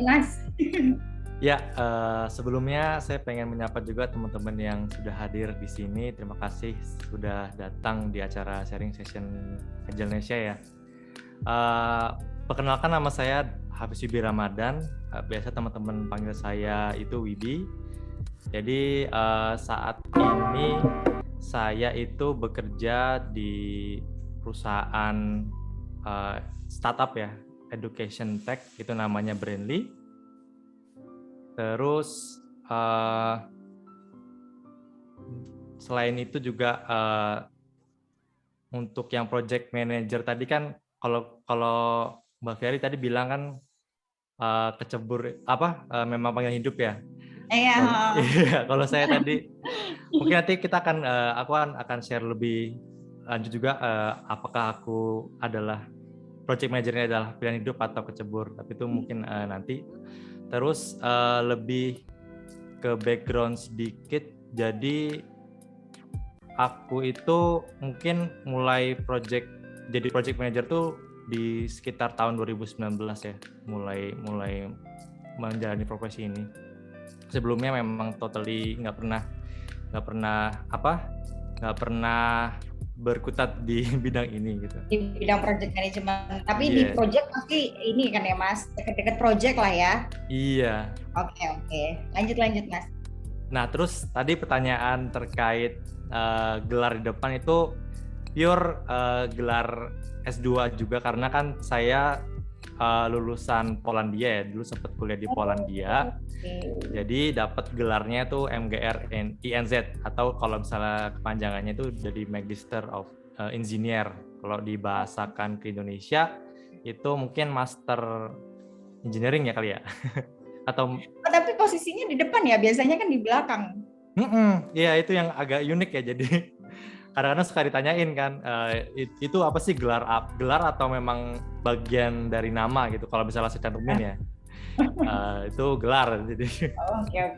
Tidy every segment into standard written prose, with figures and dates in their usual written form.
Mas. Ya, sebelumnya saya pengen menyapa juga teman-teman yang sudah hadir di sini. Terima kasih sudah datang di acara sharing session Ajalnesia ya. Perkenalkan, nama saya Hafiz Wibi Ramadan. Biasa teman-teman panggil saya itu Wibi. Jadi saat ini saya itu bekerja di perusahaan startup ya, education tech, itu namanya Brandly. Terus selain itu juga untuk yang project manager tadi kan, kalau Mbak Ferry tadi bilang kan kecebur memang panggilan hidup ya. Iya. Kalau saya tadi mungkin nanti kita aku akan share lebih lanjut juga apakah aku adalah project manajernya adalah pilihan hidup atau kecebur, tapi itu mungkin nanti. Terus lebih ke background sedikit, jadi aku itu mungkin mulai jadi project manager tuh di sekitar tahun 2019 ya, mulai menjalani profesi ini. Sebelumnya memang totally nggak pernah berkutat di bidang ini gitu. Di bidang project management, tapi di project pasti ini kan ya Mas, deket-deket project lah ya. Iya. Oke. Lanjut Mas. Nah terus tadi pertanyaan terkait gelar di depan itu pure gelar S2 juga, karena kan saya lulusan Polandia ya, dulu sempat kuliah di Polandia. Jadi dapat gelarnya tuh MGR INZ, atau kalau misalnya kepanjangannya itu jadi Magister of Engineer. Kalau dibahasakan ke Indonesia itu mungkin Master Engineering ya kali ya. Atau tapi posisinya di depan ya, biasanya kan di belakang. Iya, itu yang agak unik ya. Jadi kadang-kadang suka ditanyain kan, itu apa sih gelar atau memang bagian dari nama gitu. Kalau misalnya saya cantumin ya, itu gelar. Jadi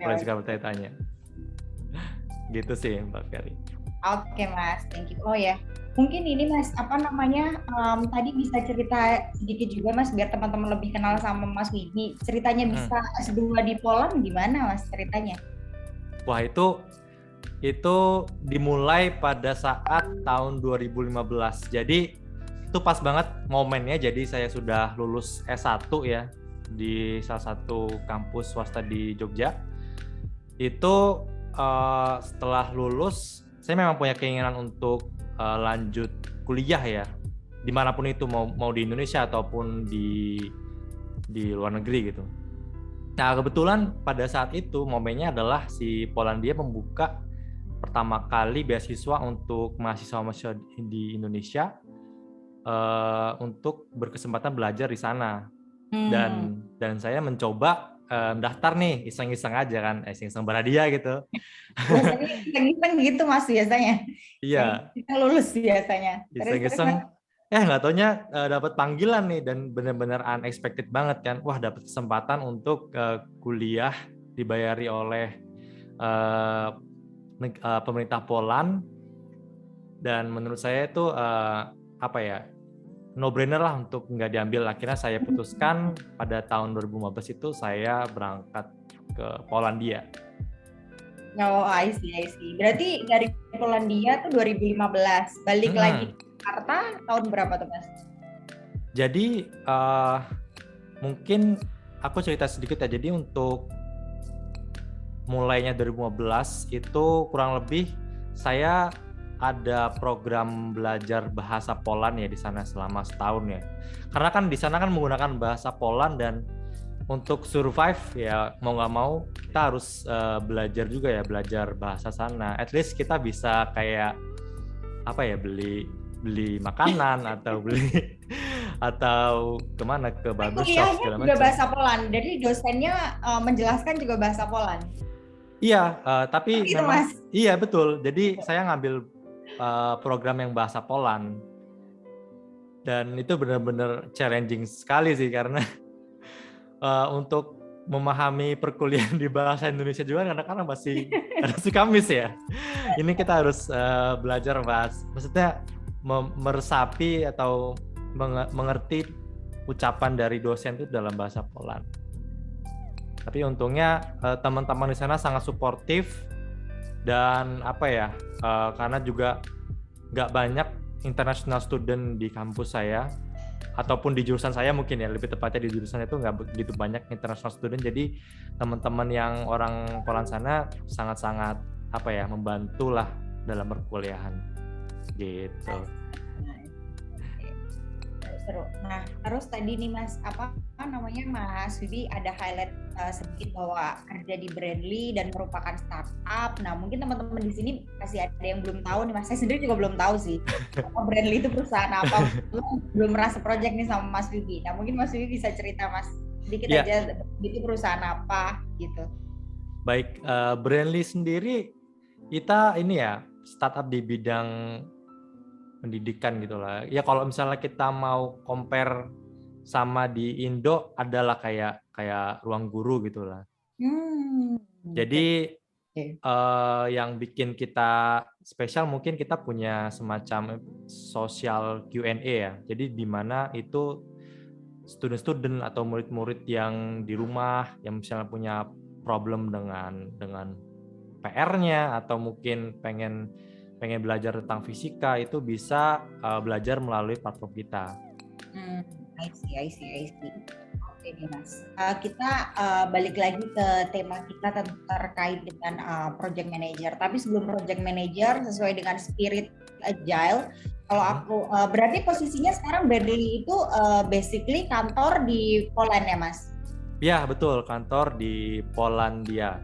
boleh suka bertanya-tanya. Gitu sih Mbak Ferry. Oke Mas, thank you. Oh ya, mungkin ini Mas, tadi bisa cerita sedikit juga Mas, biar teman-teman lebih kenal sama Mas Wibi. Ceritanya bisa S2 di Poland gimana Mas ceritanya? Wah, itu dimulai pada saat tahun 2015. Jadi itu pas banget momennya. Jadi saya sudah lulus S1 ya di salah satu kampus swasta di Jogja. Itu setelah lulus saya memang punya keinginan untuk lanjut kuliah ya, dimanapun itu, mau di Indonesia ataupun di luar negeri gitu. Nah kebetulan pada saat itu momennya adalah si Polandia membuka pertama kali beasiswa untuk mahasiswa di Indonesia untuk berkesempatan belajar di sana. Dan saya mencoba daftar nih, iseng-iseng aja kan, iseng-iseng baradia gitu. Biasanya iseng-iseng gitu Mas biasanya. Iya. Kita lulus biasanya. Iseng-iseng. Nggak taunya dapat panggilan nih, dan benar-benar unexpected banget kan. Wah, dapat kesempatan untuk kuliah dibayari oleh pemerintah Poland, dan menurut saya itu no brainer lah untuk nggak diambil. Akhirnya saya putuskan pada tahun 2015 itu saya berangkat ke Polandia. Oh, I see. Berarti dari Polandia tuh 2015, balik lagi ke Jakarta tahun berapa tuh Mas? Jadi mungkin aku cerita sedikit ya. Jadi untuk mulainya 2015 itu kurang lebih saya ada program belajar bahasa Poland ya di sana selama setahun ya. Karena kan di sana kan menggunakan bahasa Poland, dan untuk survive ya mau nggak mau kita harus belajar juga ya, belajar bahasa sana. At least kita bisa kayak beli makanan atau beli atau kemana, ke barbershop segala macam. Juga bahasa Poland. Jadi dosennya menjelaskan juga bahasa Poland. Iya, tapi memang iya betul. Jadi saya ngambil program yang bahasa Poland, dan itu benar-benar challenging sekali sih, karena untuk memahami perkuliahan di bahasa Indonesia juga kadang-kadang masih ada suka miss ya. Ini kita harus belajar maksudnya meresapi atau mengerti ucapan dari dosen itu dalam bahasa Poland. Tapi untungnya teman-teman di sana sangat suportif dan karena juga nggak banyak international student di kampus saya ataupun di jurusan saya mungkin ya, lebih tepatnya di jurusan itu nggak begitu banyak international student, jadi teman-teman yang orang Poland sana sangat-sangat membantu lah dalam perkuliahan gitu. Seru. Nah, terus tadi nih Mas, Mas Wibi ada highlight sedikit bahwa kerja di Brandly dan merupakan startup. Nah, mungkin teman-teman di sini masih ada yang belum tahu nih Mas. Saya sendiri juga belum tahu sih. Brandly itu perusahaan apa? Belum merasa project nih sama Mas Wibi. Nah, mungkin Mas Wibi bisa cerita Mas sedikit aja itu perusahaan apa gitu. Baik, Brandly sendiri kita ini ya startup di bidang pendidikan gitulah. Ya kalau misalnya kita mau compare sama di Indo adalah kayak Ruang Guru gitulah. Jadi yang bikin kita spesial mungkin kita punya semacam social Q&A ya. Jadi di mana itu student-student atau murid-murid yang di rumah yang misalnya punya problem dengan PR-nya atau mungkin pengen belajar tentang fisika itu bisa belajar melalui platform kita. I see. Oke nih Mas. Kita balik lagi ke tema kita terkait dengan project manager. Tapi sebelum project manager sesuai dengan spirit agile, kalau aku berarti posisinya sekarang Brandly itu basically kantor di Poland ya Mas? Ya betul, kantor di Polandia.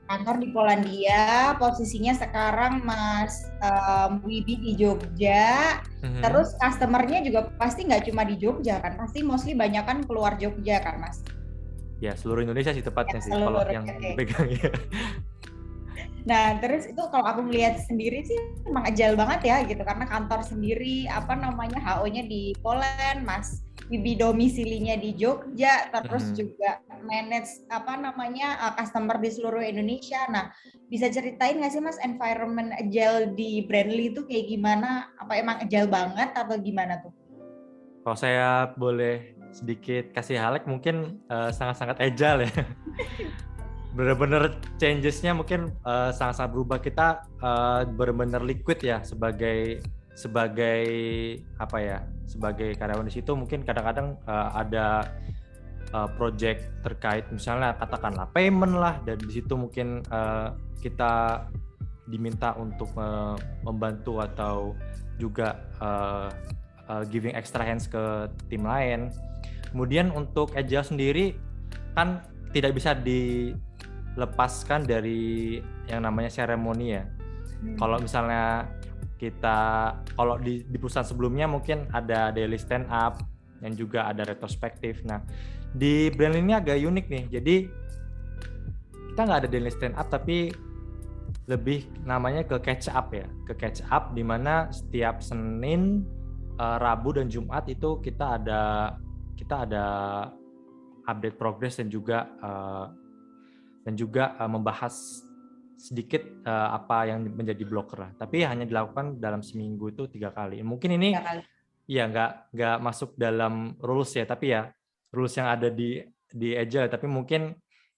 Kantor di Polandia, posisinya sekarang Mas Wibi di Jogja, terus customer-nya juga pasti nggak cuma di Jogja kan, pasti mostly banyak kan keluar Jogja kan Mas? Ya seluruh Indonesia sih tepatnya sih kalau yang dipegang ya. Nah terus itu kalau aku melihat sendiri sih emang agile banget ya gitu, karena kantor sendiri HO-nya di Poland, Mas Wibi domisilinya di Jogja, terus juga manage customer di seluruh Indonesia. Nah, bisa ceritain nggak sih Mas environment agile di Brandly itu kayak gimana? Apa emang agile banget atau gimana tuh? Kalau saya boleh sedikit kasih highlight, mungkin sangat-sangat agile ya. Benar-benar changes-nya mungkin sangat-sangat berubah. Kita benar-benar liquid ya sebagai karyawan di situ. Mungkin kadang-kadang ada project terkait misalnya katakanlah payment lah, dan di situ mungkin kita diminta untuk membantu atau juga giving extra hands ke tim lain. Kemudian untuk agile sendiri kan tidak bisa dilepaskan dari yang namanya seremoni ya. Kalau misalnya kalau di perusahaan sebelumnya mungkin ada daily stand up yang juga ada retrospektif. Nah, di Brandly ini agak unik nih. Jadi kita nggak ada daily stand up, tapi lebih namanya ke catch up ya. Ke catch up di mana setiap Senin, Rabu dan Jumat itu kita ada update progress dan juga membahas sedikit apa yang menjadi blocker lah. Tapi hanya dilakukan dalam seminggu itu 3 kali. Mungkin ini ya nggak masuk dalam rules ya, tapi ya rules yang ada di Agile. Tapi mungkin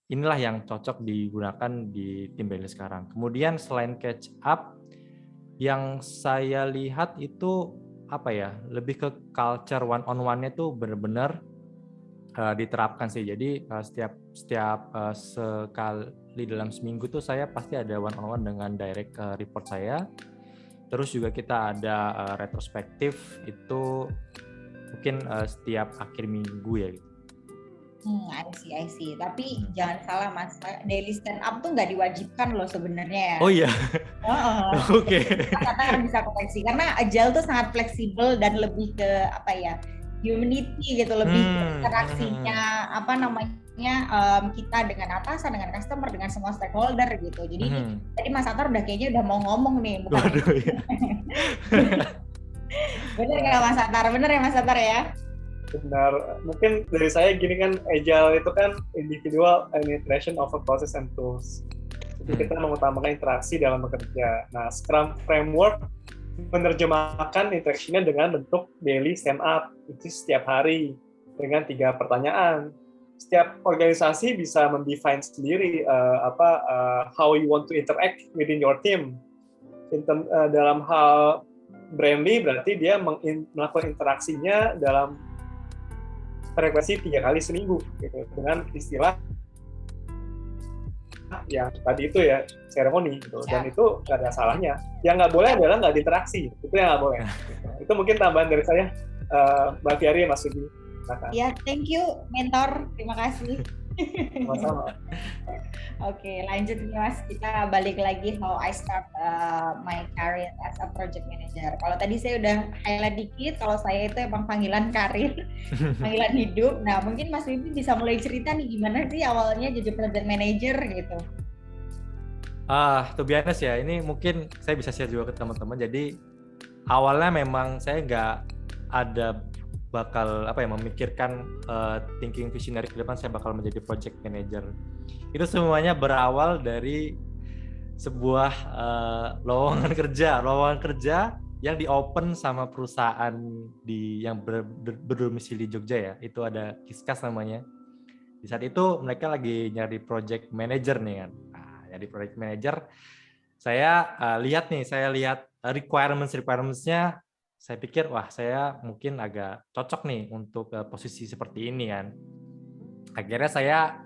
inilah yang cocok digunakan di tim Brandly sekarang. Kemudian selain catch up, yang saya lihat itu lebih ke culture one on one-nya tuh benar-benar diterapkan sih. Jadi setiap sekali dalam seminggu tuh saya pasti ada one on one dengan direct report saya. Terus juga kita ada retrospektif itu mungkin setiap akhir minggu ya gitu. I see. Tapi jangan salah Mas, daily stand up tuh nggak diwajibkan loh sebenarnya ya. Oh iya. Oke. Karena bisa koleksi, karena agile tuh sangat fleksibel dan lebih ke humanity gitu, lebih interaksinya kita dengan atasan, dengan customer, dengan semua stakeholder gitu. Jadi tadi Mas Atar kayaknya udah mau ngomong nih, bukan? Waduh, ya. Bener nggak Mas Atar? Bener ya Mas Atar ya? Benar. Mungkin dari saya gini kan, agile itu kan individual and iteration of a process and tools. Jadi kita mengutamakan interaksi dalam bekerja. Nah, Scrum Framework menerjemahkan interaksinya dengan bentuk daily stand up, itu setiap hari dengan 3 pertanyaan. setiap organisasi bisa mendefine sendiri how you want to interact within your team. Dalam hal Brandly berarti dia melakukan interaksinya dalam frekuensi 3 kali seminggu gitu, dengan istilah yang tadi itu ya seremoni gitu. Dan itu nggak ada salahnya. Yang nggak boleh adalah nggak diinteraksi, itu yang nggak boleh gitu. Itu mungkin tambahan dari saya, Mbak Fiari, Mas Sugi. Ya, thank you mentor, terima kasih. Sama-sama. Oke, lanjut nih Mas, kita balik lagi how I start my career as a project manager. Kalau tadi saya udah highlight dikit, kalau saya itu emang panggilan karir, panggilan hidup. Nah, mungkin Mas Wibi bisa mulai cerita nih gimana sih awalnya jadi project manager gitu. To be honest ya, ini mungkin saya bisa share juga ke teman-teman. Jadi awalnya memang saya nggak ada bakal memikirkan thinking visionary ke depan saya bakal menjadi project manager. Itu semuanya berawal dari sebuah lowongan kerja yang di-open sama perusahaan yang berdomisili Jogja ya. Itu ada Kiskas namanya. Di saat itu mereka lagi nyari project manager nih kan. Nah, jadi project manager saya lihat requirements-nya. Saya pikir, wah saya mungkin agak cocok nih untuk posisi seperti ini kan. Akhirnya saya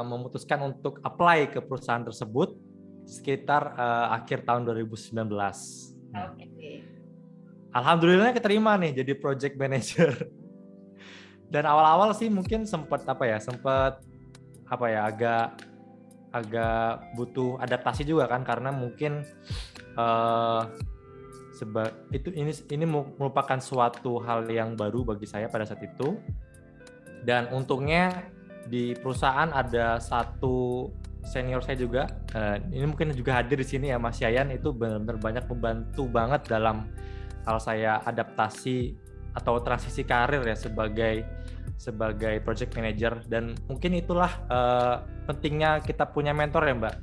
memutuskan untuk apply ke perusahaan tersebut sekitar akhir tahun 2019. Alhamdulillah keterima nih jadi project manager. Dan awal-awal sih mungkin sempat agak butuh adaptasi juga kan, karena mungkin ini merupakan suatu hal yang baru bagi saya pada saat itu. Dan untungnya di perusahaan ada satu senior saya juga, ini mungkin juga hadir di sini ya, Mas Yayan, itu benar-benar banyak membantu banget dalam hal saya adaptasi atau transisi karir ya sebagai project manager. Dan mungkin itulah pentingnya kita punya mentor ya Mbak.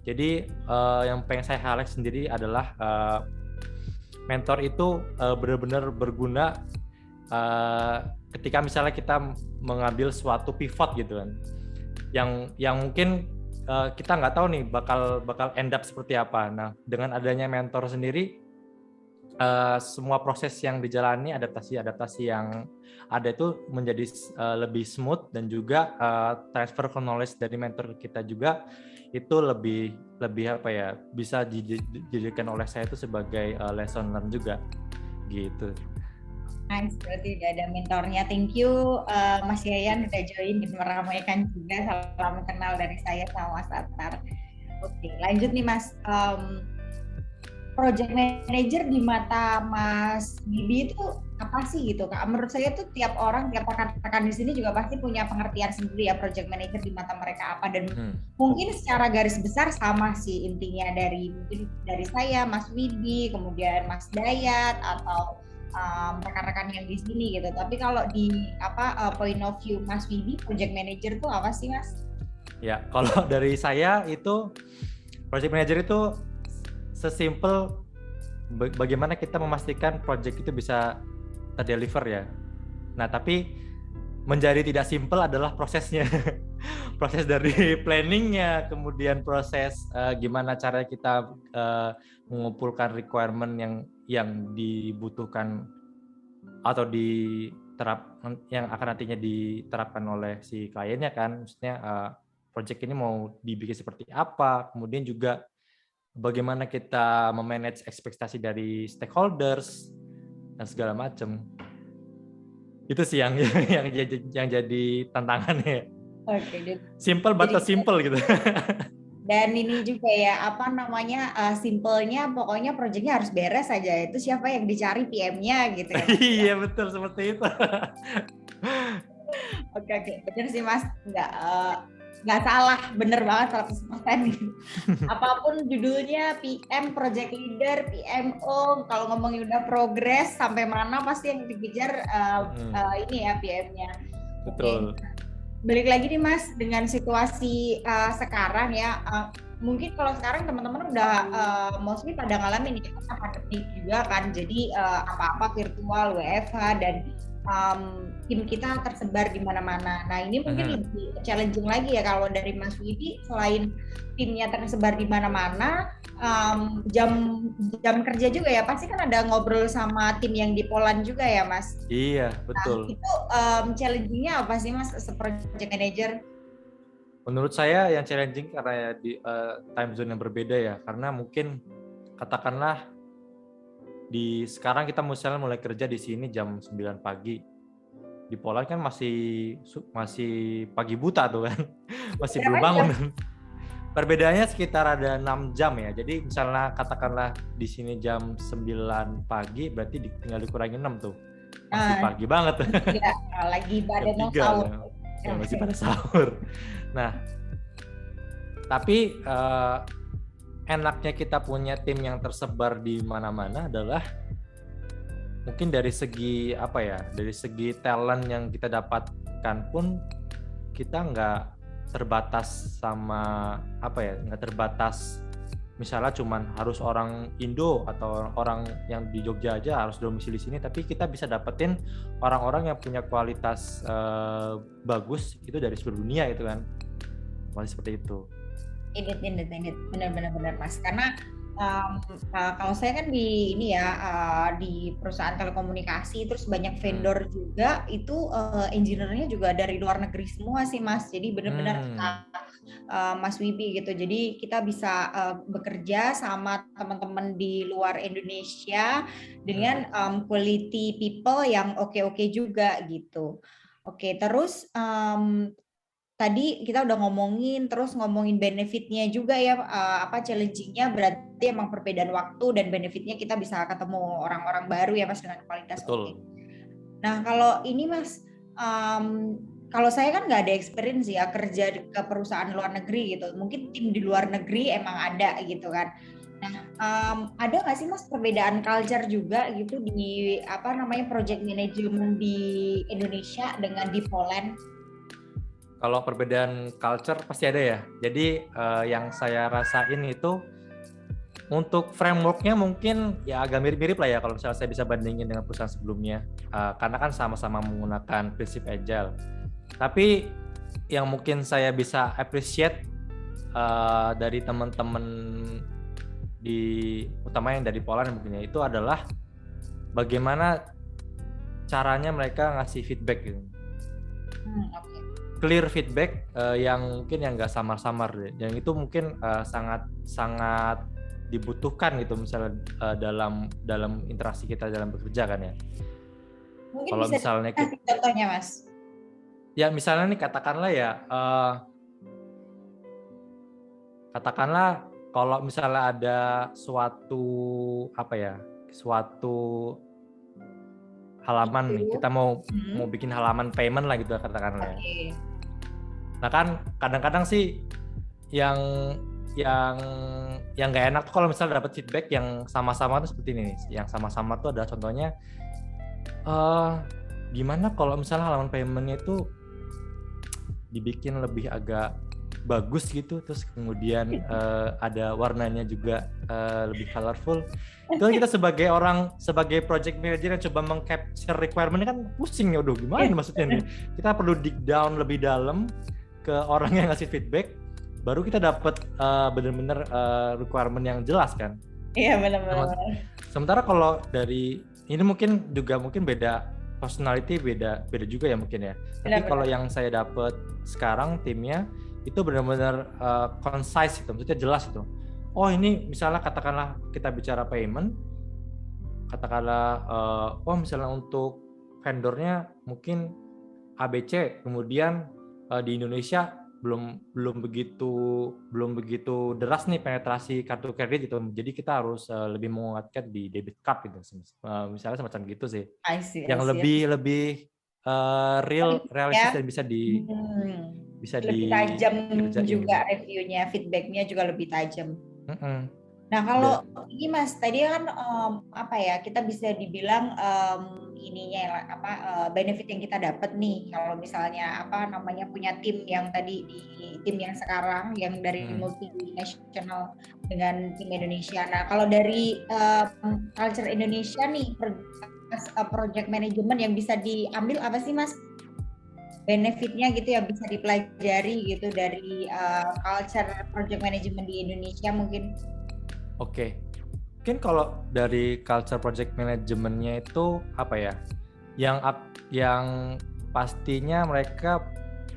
Jadi yang pengen saya highlight sendiri adalah mentor itu benar-benar berguna ketika misalnya kita mengambil suatu pivot gitu kan, yang mungkin kita nggak tahu nih bakal end up seperti apa. Nah, dengan adanya mentor sendiri, semua proses yang dijalani, adaptasi yang ada itu menjadi lebih smooth, dan juga transfer knowledge dari mentor kita juga itu lebih bisa dijadikan oleh saya itu sebagai lesson learn juga gitu. Nice, berarti udah ada mentornya. Thank you Mas Yayan udah join dan meramaikan juga. Salam kenal dari saya sama Mas Atar. Oke, lanjut nih Mas. Project manager di mata Mas Bibi itu apa sih gitu Kak? Menurut saya tuh tiap rekan-rekan di sini juga pasti punya pengertian sendiri ya project manager di mata mereka apa, dan mungkin secara garis besar sama sih intinya dari saya, Mas Wibi, kemudian Mas Dayat atau rekan-rekan yang di sini gitu. Tapi kalau di point of view Mas Wibi, project manager itu apa sih Mas? Ya, kalau dari saya itu project manager itu sesimpel bagaimana kita memastikan project itu bisa terdeliver ya. Nah, tapi menjadi tidak simpel adalah prosesnya. Proses dari planningnya, kemudian proses gimana cara kita mengumpulkan requirement yang dibutuhkan atau yang akan nantinya diterapkan oleh si kliennya kan. Maksudnya project ini mau dibikin seperti apa, kemudian juga bagaimana kita memanage ekspektasi dari stakeholders dan segala macam. Itu sih yang jadi tantangannya. Oke. Simple but simple gitu. Dan ini juga ya simpelnya pokoknya proyeknya harus beres saja. Itu siapa yang dicari PM-nya gitu ya. Iya betul seperti itu. Oke, benar sih Mas. Nggak salah, bener banget 100%. Apapun judulnya, PM, project leader, PMO, kalau ngomongin udah progres sampai mana pasti yang dikejar ini ya PM-nya. Betul. Okay. Balik lagi nih Mas, dengan situasi sekarang ya, mungkin kalau sekarang teman-teman udah mostly pada ngalamin ini pandemi juga kan, jadi apa-apa virtual, WFH, dan tim kita tersebar di mana-mana. Nah ini mungkin lebih challenging lagi ya kalau dari Mas Widi, selain timnya tersebar di mana-mana, jam kerja juga ya, pasti kan ada ngobrol sama tim yang di Poland juga ya Mas? Iya, betul. Nah, itu challenging-nya apa sih Mas project manager? Menurut saya yang challenging karena di time zone yang berbeda ya, karena mungkin katakanlah sekarang kita misalnya mulai kerja di sini jam 9 pagi. Di Poland kan masih pagi buta tuh kan. Masih belum bangun. Perbedaannya sekitar ada 6 jam ya. Jadi misalnya katakanlah di sini jam 9 pagi, berarti tinggal dikurangi 6 tuh. Masih pagi banget. Ya, lagi pada mau sahur. Ya, masih pada sahur. Nah, tapi enaknya kita punya tim yang tersebar di mana-mana adalah mungkin dari segi dari segi talent yang kita dapatkan pun kita nggak terbatas sama nggak terbatas misalnya cuman harus orang Indo atau orang yang di Jogja aja harus domisili sini, tapi kita bisa dapetin orang-orang yang punya kualitas bagus itu dari seluruh dunia itu kan, masih seperti itu. Ini benar Mas, karena kalau saya kan di di perusahaan telekomunikasi, terus banyak vendor juga itu engineer-nya juga dari luar negeri semua sih Mas, jadi benar-benar Mas Wibi gitu, jadi kita bisa bekerja sama teman-teman di luar Indonesia dengan quality people yang oke juga gitu. Oke, terus tadi kita udah ngomongin benefitnya juga ya, challenging-nya berarti emang perbedaan waktu, dan benefitnya kita bisa ketemu orang-orang baru ya Mas dengan kualitas oke. Nah kalau ini Mas, kalau saya kan nggak ada experience ya kerja ke perusahaan luar negeri gitu, mungkin tim di luar negeri emang ada gitu kan. Nah ada nggak sih Mas perbedaan culture juga gitu di project management di Indonesia dengan di Poland? Kalau perbedaan culture pasti ada ya. Jadi yang saya rasain itu untuk framework-nya mungkin ya agak mirip-mirip lah ya kalau misalnya saya bisa bandingin dengan perusahaan sebelumnya. Karena kan sama-sama menggunakan prinsip agile. Tapi yang mungkin saya bisa appreciate dari teman-teman utama yang dari Poland mungkin itu adalah bagaimana caranya mereka ngasih feedback gitu. Clear feedback yang mungkin yang nggak samar-samar deh. Yang itu mungkin sangat dibutuhkan gitu misalnya dalam interaksi kita dalam bekerja kan ya. Mungkin kalau bisa misalnya kasih contohnya Mas. Ya misalnya nih katakanlah kalau misalnya ada suatu halaman nih, kita mau bikin halaman payment lah gitu katakanlah. Okay. Nah kan kadang-kadang sih yang nggak enak tuh kalau misalnya dapat feedback yang sama-sama tuh seperti ini nih. Yang sama-sama tuh ada contohnya gimana kalau misalnya halaman paymentnya itu dibikin lebih agak bagus gitu, terus kemudian ada warnanya juga lebih colorful. Itu kan kita sebagai project manager yang coba meng-capture requirement-nya kan pusing ya, gimana maksudnya nih. Kita perlu dig down lebih dalam ke orang yang ngasih feedback, baru kita dapat benar-benar requirement yang jelas kan. Iya benar-benar. Sementara kalau dari ini mungkin beda personality, beda juga ya mungkin ya. Tapi kalau yang saya dapat sekarang timnya itu benar-benar concise itu, maksudnya jelas itu. Oh ini misalnya katakanlah kita bicara payment, katakanlah misalnya untuk vendornya mungkin ABC, kemudian di Indonesia belum begitu deras nih penetrasi kartu kredit gitu, jadi kita harus lebih menguatkan di debit card gitu, misalnya semacam gitu sih. Yang lebih realistis dan bisa lebih tajam juga reviewnya, feedbacknya juga lebih tajam. Nah kalau ini Mas tadi kan kita bisa dibilang benefit yang kita dapat nih kalau misalnya punya tim yang tadi di tim yang sekarang yang dari multinational dengan tim Indonesia. Nah kalau dari culture Indonesia nih Mas, project management yang bisa diambil apa sih Mas? Benefitnya gitu ya bisa dipelajari gitu dari culture project management di Indonesia mungkin. Oke. Mungkin kalau dari culture project manajemennya itu apa ya? Yang pastinya mereka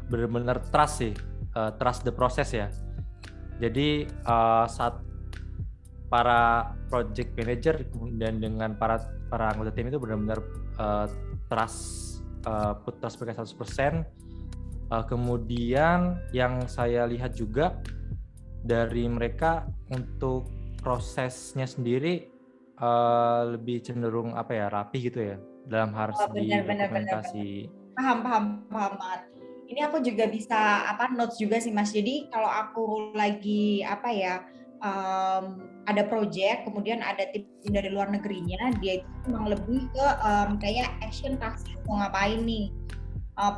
benar-benar trust sih, trust the process ya. Jadi saat para project manager dan dengan para anggota tim itu benar-benar put trust mereka 100%. Kemudian yang saya lihat juga dari mereka untuk prosesnya sendiri lebih cenderung apa ya, rapi gitu ya dalam hal segi Benar. dokumentasi. Paham banget. Ini aku juga bisa notes juga sih Mas. Jadi kalau aku lagi ada project, kemudian ada tim dari luar negerinya, dia itu memang lebih ke kayak action task mau ngapain nih.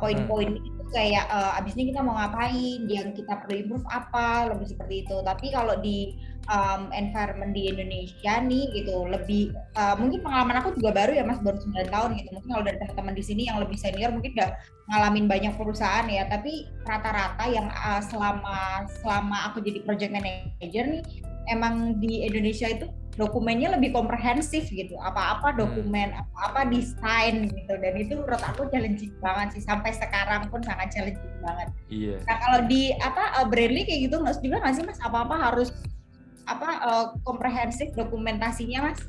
Poin-poin itu kayak abis ini kita mau ngapain, yang kita perlu improve apa, lebih seperti itu. Tapi kalau di environment di Indonesia nih gitu, lebih mungkin pengalaman aku juga baru ya Mas, baru 9 tahun gitu. Mungkin kalau dari teman-teman di sini yang lebih senior mungkin udah ngalamin banyak perusahaan ya, tapi rata-rata yang selama aku jadi project manager nih, emang di Indonesia itu dokumennya lebih komprehensif gitu, apa-apa dokumen, apa-apa desain gitu, dan itu menurut aku challenging banget sih, sampai sekarang pun sangat challenging banget. Iya. Nah kalau di Brandly kayak gitu Mas juga nggak sih Mas, apa-apa harus komprehensif dokumentasinya Mas?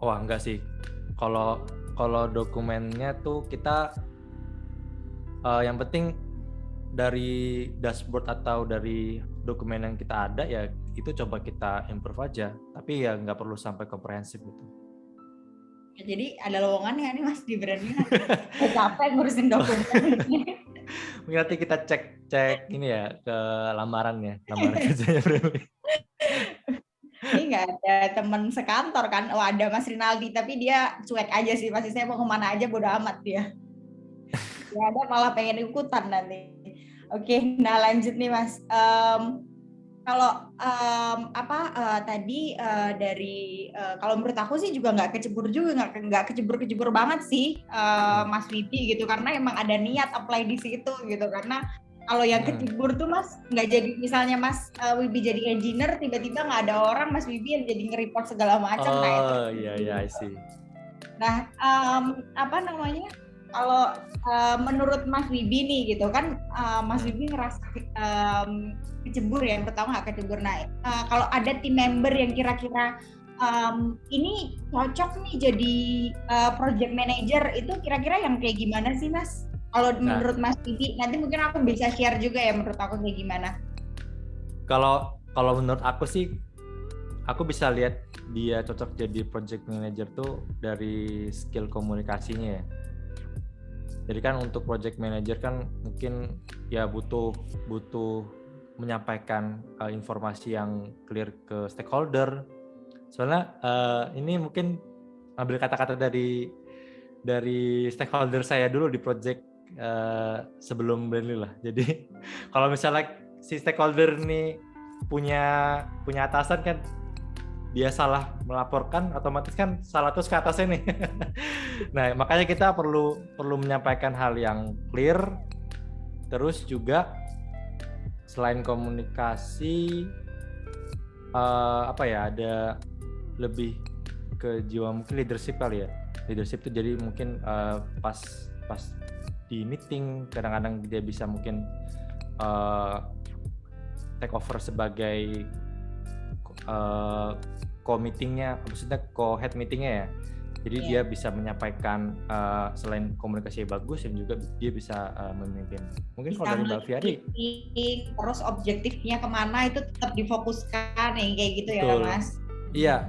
Oh enggak sih, kalau dokumennya tuh kita yang penting dari dashboard atau dari dokumen yang kita ada ya itu coba kita improve aja, tapi ya nggak perlu sampai komprehensif gitu. Ya, jadi ada lowongan ya nih Mas di Brandly, capek ngurusin dokumen. Mungkin nanti kita cek ini ya ke lamaran kerjanya Brandly. Ini nggak ada teman sekantor kan? Oh ada Mas Rinaldi, tapi dia cuek aja sih, pasti saya mau kemana aja bodo amat dia. Ya ada malah pengen ikutan nanti. Oke, nah lanjut nih Mas. Kalau tadi dari kalau menurut aku sih juga nggak kecebur banget sih Mas Wibi gitu, karena emang ada niat apply di situ gitu. Karena kalau yang kecebur tuh Mas nggak jadi, misalnya Mas Wibi jadi engineer, tiba-tiba nggak ada orang, Mas Wibi yang jadi nge-report segala macam. Oh iya I see. Nah kalau menurut Mas Wibi nih gitu kan, Mas Wibi ngerasa kecebur ya, yang pertama nggak kecebur. Nah kalau ada tim member yang kira-kira ini cocok nih jadi project manager, itu kira-kira yang kayak gimana sih Mas? Kalau menurut Mas Wibi, nanti mungkin aku bisa share juga ya menurut aku kayak gimana. Kalau menurut aku sih, aku bisa lihat dia cocok jadi project manager tuh dari skill komunikasinya ya. Jadi kan untuk project manager kan mungkin ya butuh menyampaikan informasi yang clear ke stakeholder. Soalnya ini mungkin ambil kata-kata dari stakeholder saya dulu di project sebelum Brandly lah. Jadi kalau misalnya si stakeholder ini punya atasan kan, dia salah melaporkan, otomatis kan salah terus ke atasnya nih. Nah makanya kita perlu menyampaikan hal yang clear. Terus juga selain komunikasi ada lebih ke jiwa mungkin leadership kali ya. Leadership tuh jadi mungkin pas di meeting kadang-kadang dia bisa mungkin take over sebagai co-meetingnya, maksudnya co-head meetingnya ya. Jadi dia bisa menyampaikan selain komunikasi bagus, dan juga dia bisa memimpin. Mungkin kalau dari Mbak Fiari, terus objektifnya kemana itu tetap difokuskan kayak gitu ya Mas? Iya.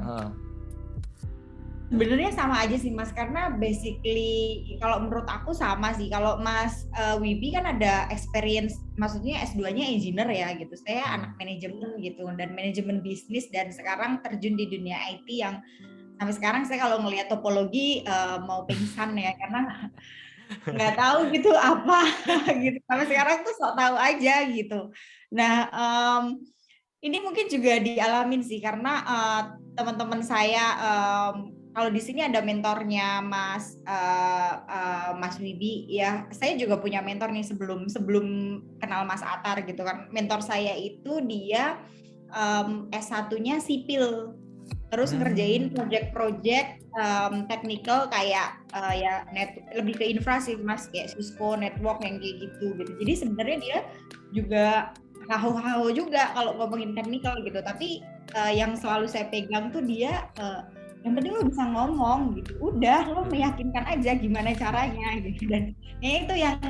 Sebenarnya sama aja sih Mas, karena basically kalau menurut aku sama sih. Kalau Mas Wibi kan ada experience, maksudnya S2-nya engineer ya gitu. Saya anak manajemen gitu, dan manajemen bisnis, dan sekarang terjun di dunia IT yang sampai sekarang saya kalau ngelihat topologi mau pingsan ya, karena nggak tahu gitu apa gitu. Sampai sekarang tuh sok tahu aja gitu. Nah ini mungkin juga dialamin sih, karena teman-teman saya kalau di sini ada mentornya Mas Wibi ya. Saya juga punya mentor nih sebelum kenal Mas Atar gitu kan. Mentor saya itu dia S1-nya sipil, terus ngerjain project-project technical kayak lebih ke infra sih Mas, kayak Cisco network yang kayak gitu. Jadi sebenarnya dia juga haho-haho juga kalau ngomongin technical gitu. Tapi yang selalu saya pegang tuh dia yang penting lo bisa ngomong gitu, udah lo meyakinkan aja gimana caranya gitu. Dan itu yang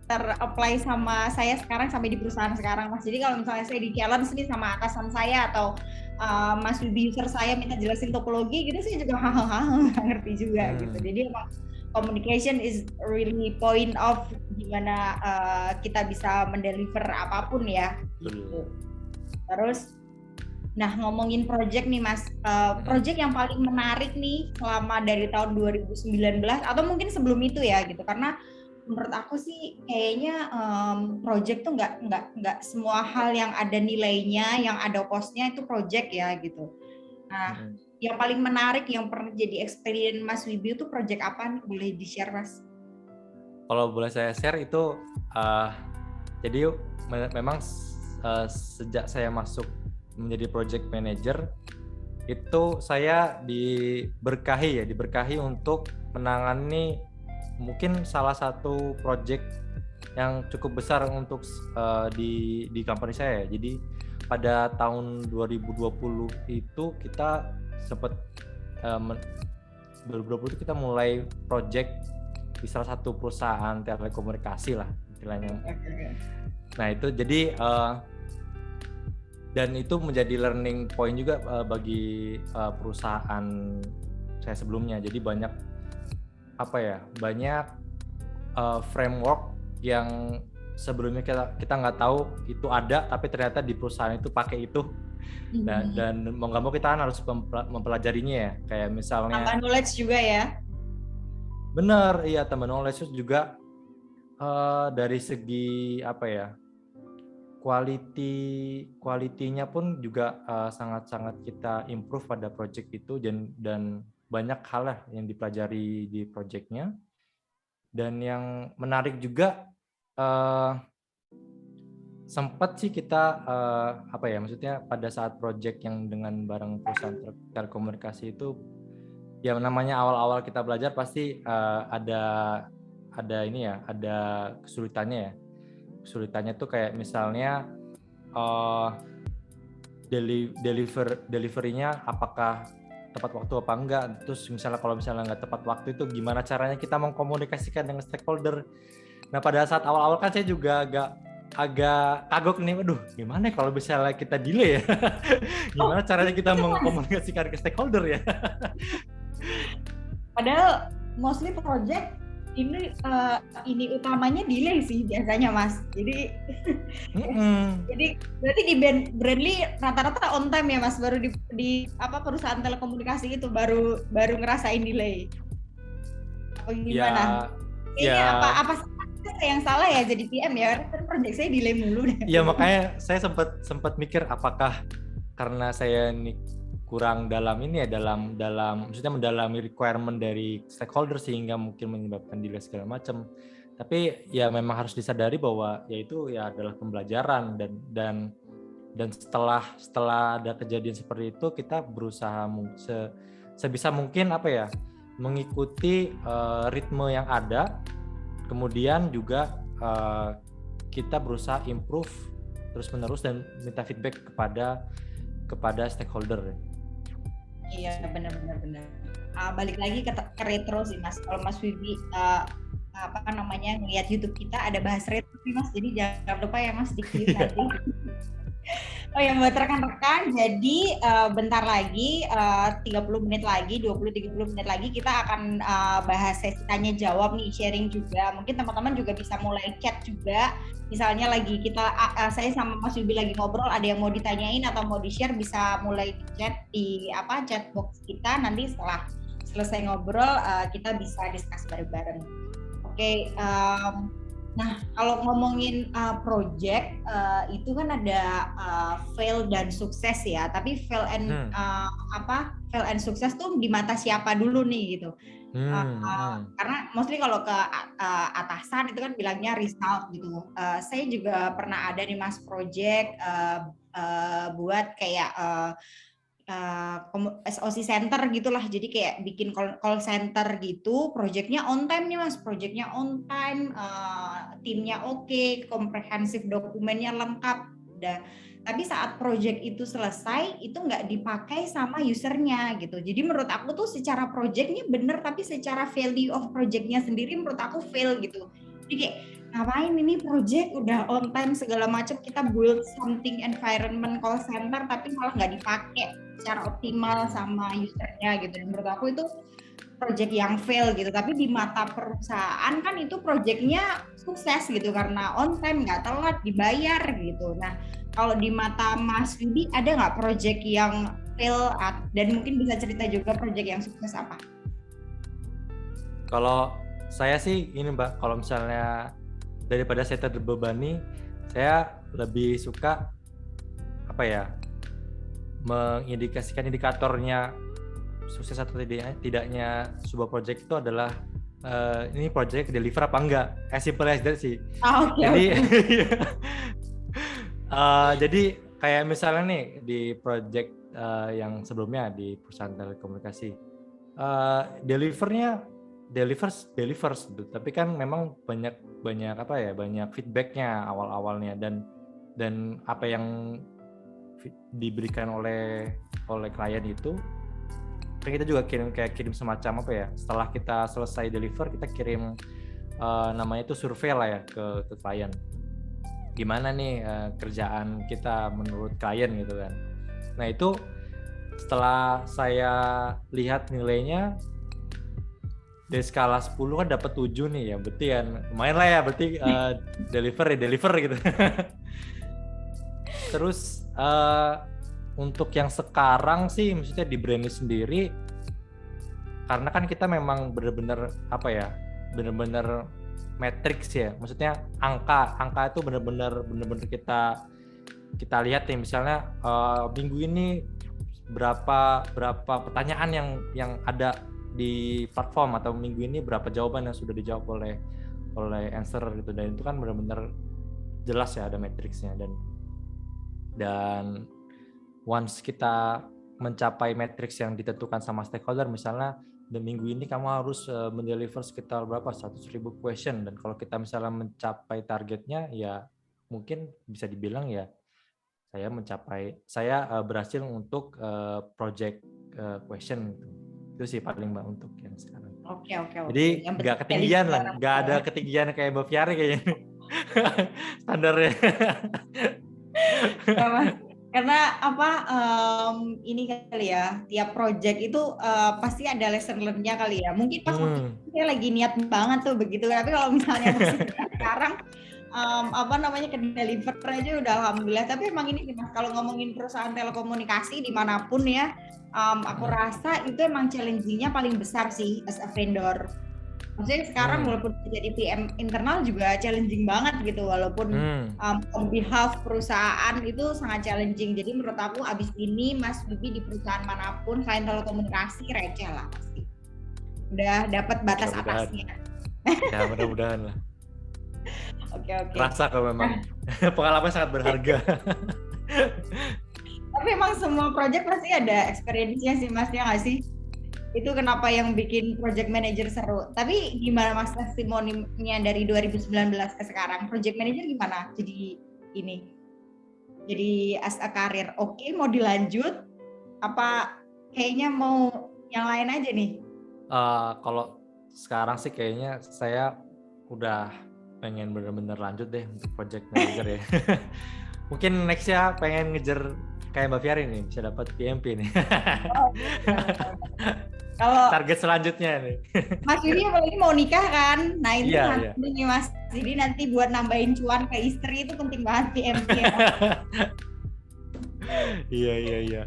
ter-apply sama saya sekarang sampai di perusahaan sekarang Mas. Jadi kalau misalnya saya di challenge nih sama atasan saya atau Mas Wibi user saya minta jelasin topologi gitu, saya juga hahaha nggak ngerti juga gitu. Jadi emang communication is really point of gimana kita bisa mendeliver apapun ya gitu. Terus nah, ngomongin project nih Mas, project yang paling menarik nih selama dari tahun 2019 atau mungkin sebelum itu ya gitu, karena menurut aku sih kayaknya project tuh nggak semua hal yang ada nilainya, yang ada cost-nya itu project ya gitu. Nah, yang paling menarik yang pernah jadi experience Mas Wibi itu project apa nih? Boleh di-share Mas? Kalau boleh saya share itu, jadi memang sejak saya masuk menjadi project manager itu saya diberkahi untuk menangani mungkin salah satu project yang cukup besar untuk di company saya. Jadi pada tahun 2020 itu kita sempat 2020 itu kita mulai project di salah satu perusahaan telekomunikasi lah istilahnya. Nah itu jadi dan itu menjadi learning point juga bagi perusahaan saya sebelumnya. Jadi banyak framework yang sebelumnya kita nggak tahu itu ada, tapi ternyata di perusahaan itu pakai itu. Dan mau nggak mau kita kan harus mempelajarinya ya. Kayak misalnya tambah knowledge juga ya. Bener, iya tambah knowledge juga dari segi quality-nya pun juga sangat-sangat kita improve pada project itu dan banyak hal lah yang dipelajari di projectnya. Dan yang menarik juga sempat sih kita maksudnya pada saat project yang dengan bareng perusahaan telekomunikasi itu yang namanya awal-awal kita belajar pasti ada kesulitannya ya. Kesulitannya tuh kayak misalnya delivery-nya apakah tepat waktu apa enggak, terus kalau misalnya nggak tepat waktu itu gimana caranya kita mengkomunikasikan dengan stakeholder. Nah pada saat awal-awal kan saya juga agak kagok nih, waduh gimana kalau misalnya kita delay ya. Gimana caranya kita mengkomunikasikan ke stakeholder ya. Padahal mostly project ini utamanya delay sih biasanya Mas. Jadi jadi berarti di Brandly rata-rata on time ya Mas, baru di perusahaan telekomunikasi itu baru ngerasain delay. Apa gimana? Apa yang salah ya jadi PM ya? Kan project saya delay mulu deh. Iya makanya saya sempat mikir apakah karena saya ini kurang dalam maksudnya mendalami requirement dari stakeholder sehingga mungkin menyebabkan delay segala macam. Tapi ya memang harus disadari bahwa yaitu ya adalah pembelajaran dan setelah ada kejadian seperti itu kita berusaha sebisa mungkin mengikuti ritme yang ada, kemudian juga kita berusaha improve terus-menerus dan minta feedback kepada stakeholder. Iya benar. Balik lagi ke retro sih Mas. Kalau Mas Wibi ngelihat YouTube kita ada bahas retro sih Mas. Jadi jangan lupa ya Mas di-view nanti. Oh ya buat rekan-rekan, jadi bentar lagi 20-30 menit lagi kita akan bahas sesi tanya jawab nih, sharing juga. Mungkin teman-teman juga bisa mulai chat juga. Misalnya saya sama Mas Wibi lagi ngobrol, ada yang mau ditanyain atau mau di-share, bisa mulai chat di chat box kita. Nanti setelah selesai ngobrol kita bisa discuss bareng-bareng. Oke, Nah, kalau ngomongin project itu kan ada fail dan sukses ya. Tapi fail and sukses tuh di mata siapa dulu nih gitu. Karena mostly kalau ke atasan itu kan bilangnya result gitu. Saya juga pernah ada nih Mas project buat kayak SOC center gitulah, jadi kayak bikin call center gitu. Projectnya on time nih Mas, projectnya on time, timnya oke, komprehensif, dokumennya lengkap, udah. Tapi saat project itu selesai, itu nggak dipakai sama usernya gitu. Jadi menurut aku tuh secara projectnya bener, tapi secara value of projectnya sendiri menurut aku fail gitu. Jadi kayak ngapain ini project udah on time segala macam, kita build something environment call center tapi malah nggak dipakai secara optimal sama usernya gitu. Dan menurut aku itu project yang fail gitu. Tapi di mata perusahaan kan itu projectnya sukses gitu karena on time, nggak telat, dibayar gitu. Nah kalau di mata Mas Widi ada nggak project yang fail, dan mungkin bisa cerita juga project yang sukses apa? Kalau saya sih ini Mbak, kalau misalnya daripada saya terbebani, saya lebih suka apa ya, mengindikasikan indikatornya sukses atau tidaknya sebuah project itu adalah ini project deliver apa enggak, as simple as that sih. Jadi kayak misalnya nih di project yang sebelumnya di perusahaan telekomunikasi, delivers gitu. Tapi kan memang banyak apa ya, banyak feedbacknya awalnya, dan apa yang diberikan oleh klien itu kan kita juga kirim semacam apa ya, setelah kita selesai deliver kita kirim namanya itu survei lah ya ke klien, gimana nih kerjaan kita menurut klien gitu kan. Nah itu setelah saya lihat nilainya dari skala 10 kan dapat 7 nih ya, berarti kan lumayan lah ya, berarti deliver gitu. Terus untuk yang sekarang sih maksudnya di Brandly sendiri, karena kan kita memang benar-benar apa ya, benar-benar matrix ya, maksudnya angka itu benar-benar kita lihat nih, misalnya minggu ini berapa pertanyaan yang ada di platform, atau minggu ini berapa jawaban yang sudah dijawab oleh answer gitu, dan itu kan benar-benar jelas ya, ada matriksnya, dan once kita mencapai matriks yang ditentukan sama stakeholder, misalnya di minggu ini kamu harus mendeliver sekitar berapa 100.000 question, dan kalau kita misalnya mencapai targetnya ya mungkin bisa dibilang ya saya berhasil untuk project question gitu. Itu sih paling Mbak untuk yang sekarang. Oke. Jadi nggak ketinggian lah, nggak ada ketinggian kayak Mbak Fiari kayaknya. Standarnya. Karena ini kali ya, tiap project itu pasti ada lesson learn-nya kali ya. Mungkin pas saya lagi niat banget tuh begitu, tapi kalau misalnya sekarang ke deliver aja udah alhamdulillah. Tapi emang ini Mas, kalau ngomongin perusahaan telekomunikasi dimanapun ya, aku rasa itu emang challenging-nya paling besar sih as a vendor. Maksudnya sekarang walaupun jadi PM internal juga challenging banget gitu, walaupun on behalf perusahaan itu sangat challenging. Jadi menurut aku abis ini Mas Bibi di perusahaan manapun selain telekomunikasi receh lah pasti. Udah dapat batas atasnya. Ya mudah-mudahan lah. Oke. Rasa kalau memang pengalaman sangat berharga. Tapi emang semua project pasti ada experience-nya sih Mas, ya nggak sih? Itu kenapa yang bikin project manager seru. Tapi gimana Mas testimoninya dari 2019 ke sekarang? Project manager gimana? Jadi as a career, oke, mau dilanjut? Apa kayaknya mau yang lain aja nih? Kalau sekarang sih kayaknya saya udah pengen bener-bener lanjut deh untuk project manager ya. Mungkin next ya pengen ngejar kayak Mbak Fiari nih, bisa dapat PMP nih. Kalau target selanjutnya nih. Mas Yudi apalagi mau nikah kan? Nah itu nih Mas. Jadi nanti buat nambahin cuan ke istri itu penting banget PMP ya. Iya.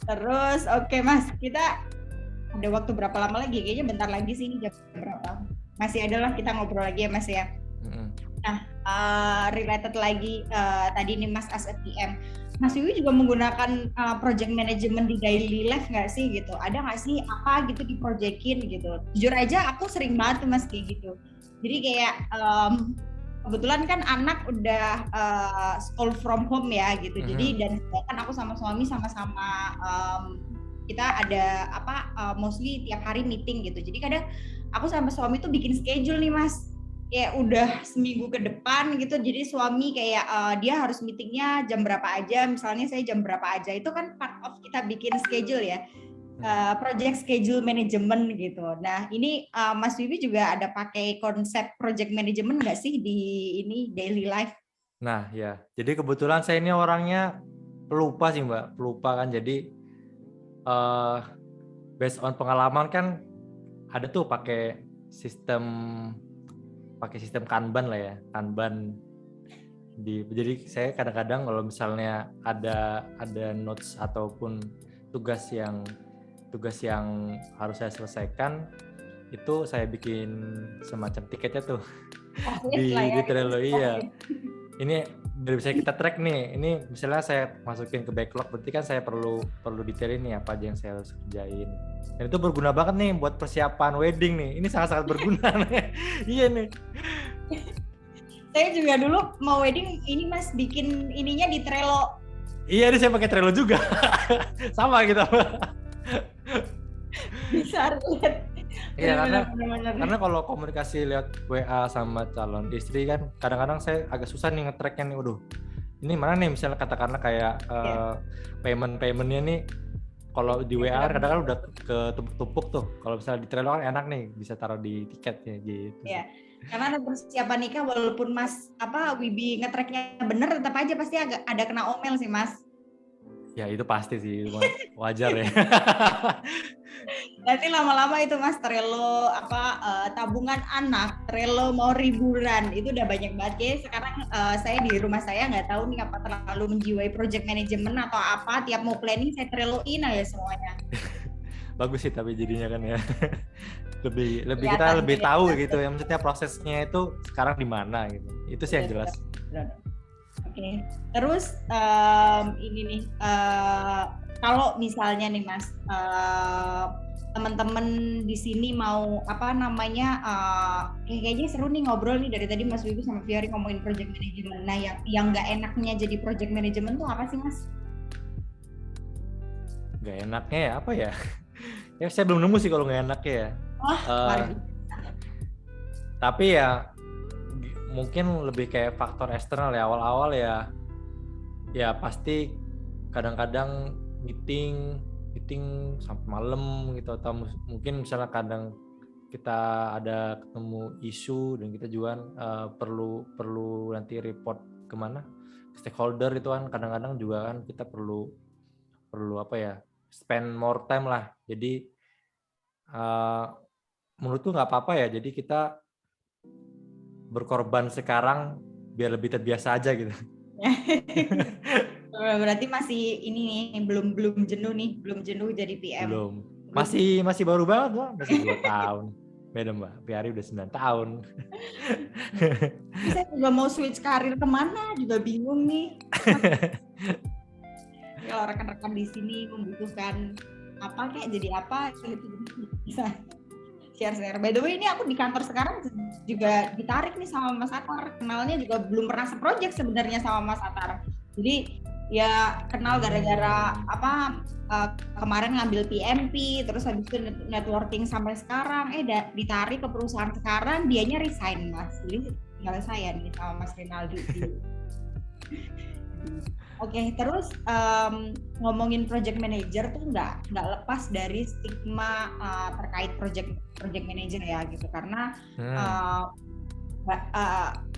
Terus oke, Mas, kita ada waktu berapa lama lagi? Kayaknya bentar lagi sih, jam berapa? Masih ada lah, kita ngobrol lagi ya Mas ya. Nah, related lagi tadi nih Mas as a PM, Mas Wiwi juga menggunakan project management di daily life nggak sih gitu? Ada nggak sih apa gitu diprojectin gitu? Jujur aja aku sering banget tuh Mas kayak gitu. Jadi kayak kebetulan kan anak udah school from home ya gitu. Jadi dan sedangkan aku sama suami sama-sama kita ada mostly tiap hari meeting gitu. Jadi kadang aku sama suami tuh bikin schedule nih Mas. Kayak udah seminggu ke depan gitu, jadi suami kayak dia harus meetingnya jam berapa aja, misalnya saya jam berapa aja, itu kan part of kita bikin schedule ya, project schedule management gitu. Nah ini Mas Wiwi juga ada pakai konsep project management nggak sih di ini daily life? Nah ya, jadi kebetulan saya ini orangnya pelupa sih Mbak, pelupa kan, jadi based on pengalaman kan ada tuh pakai sistem Kanban lah ya, Kanban. Jadi saya kadang-kadang kalau misalnya ada notes ataupun tugas yang harus saya selesaikan, itu saya bikin semacam tiketnya tuh di Trello. Iya. Ini bisa kita track nih. Ini misalnya saya masukin ke backlog, berarti kan saya perlu detailin nih apa aja yang saya harus kerjain. Dan itu berguna banget nih buat persiapan wedding nih. Ini sangat-sangat berguna nih. Iya nih. Saya juga dulu mau wedding ini Mas bikin ininya di Trello. Iya, ini saya pakai Trello juga. Sama gitu. Bisa lihat. Iya, karena kalau komunikasi lewat WA sama calon istri kan kadang-kadang saya agak susah nih nge-tracknya nih. Waduh, ini mana nih misalnya katakanlah kayak payment-paymentnya nih, kalau di WA kadang-kadang udah ketumpuk tuh. Kalau misalnya di Trello kan enak nih, bisa taruh di tiketnya gitu. Iya. Karena ada persiapan nikah, walaupun Mas Wibi nge-tracknya bener, tetap aja pasti ada kena omel sih Mas. Ya itu pasti sih, wajar ya. Nanti lama-lama itu Mas Trello tabungan anak, Trello mau liburan, itu udah banyak banget ya. Sekarang saya di rumah saya nggak tahu nih apa terlalu menjiwai project management atau apa, tiap mau planning saya Trello-in aja semuanya. Bagus sih tapi jadinya kan ya. lebih kita lebih tahu gitu ya, maksudnya prosesnya itu sekarang di mana gitu. Itu sih yang jelas. Oke. Terus ini nih kalau misalnya nih Mas teman-teman di sini mau kayaknya seru nih ngobrol nih dari tadi Mas Wibi sama Fiori ngomongin project management. Nah, yang nggak enaknya jadi project management tuh apa sih Mas? Nggak enaknya ya apa ya? Ya saya belum nemu sih kalau nggak enaknya ya. Tapi ya mungkin lebih kayak faktor eksternal ya, awal-awal ya pasti kadang-kadang meeting sampai malam gitu, atau mungkin misalnya kadang kita ada ketemu isu dan kita juga perlu nanti report kemana stakeholder itu kan, kadang-kadang juga kan kita perlu spend more time lah. Jadi menurutku nggak apa-apa ya, jadi kita berkorban sekarang biar lebih terbiasa aja gitu. Berarti masih ini nih belum jenuh jadi PM. Belum. Masih baru banget Mbak, masih 2 tahun. Beda Mbak, Piari udah 9 tahun. Saya juga mau switch karir kemana juga bingung nih. Kalau rekan-rekan di sini membutuhkan apa kayak jadi apa gitu bisa share. By the way, ini aku di kantor sekarang juga ditarik nih sama Mas Atar. Kenalnya juga belum pernah seproject sebenarnya sama Mas Atar. Jadi ya kenal gara-gara kemarin ngambil PMP, terus habis itu networking sampai sekarang. Ditarik ke perusahaan sekarang, dianya resign Mas. Jadi tinggal saya nih sama Mas Rinaldi. Oke, terus ngomongin project manager tuh nggak lepas dari stigma terkait project manager ya gitu, karena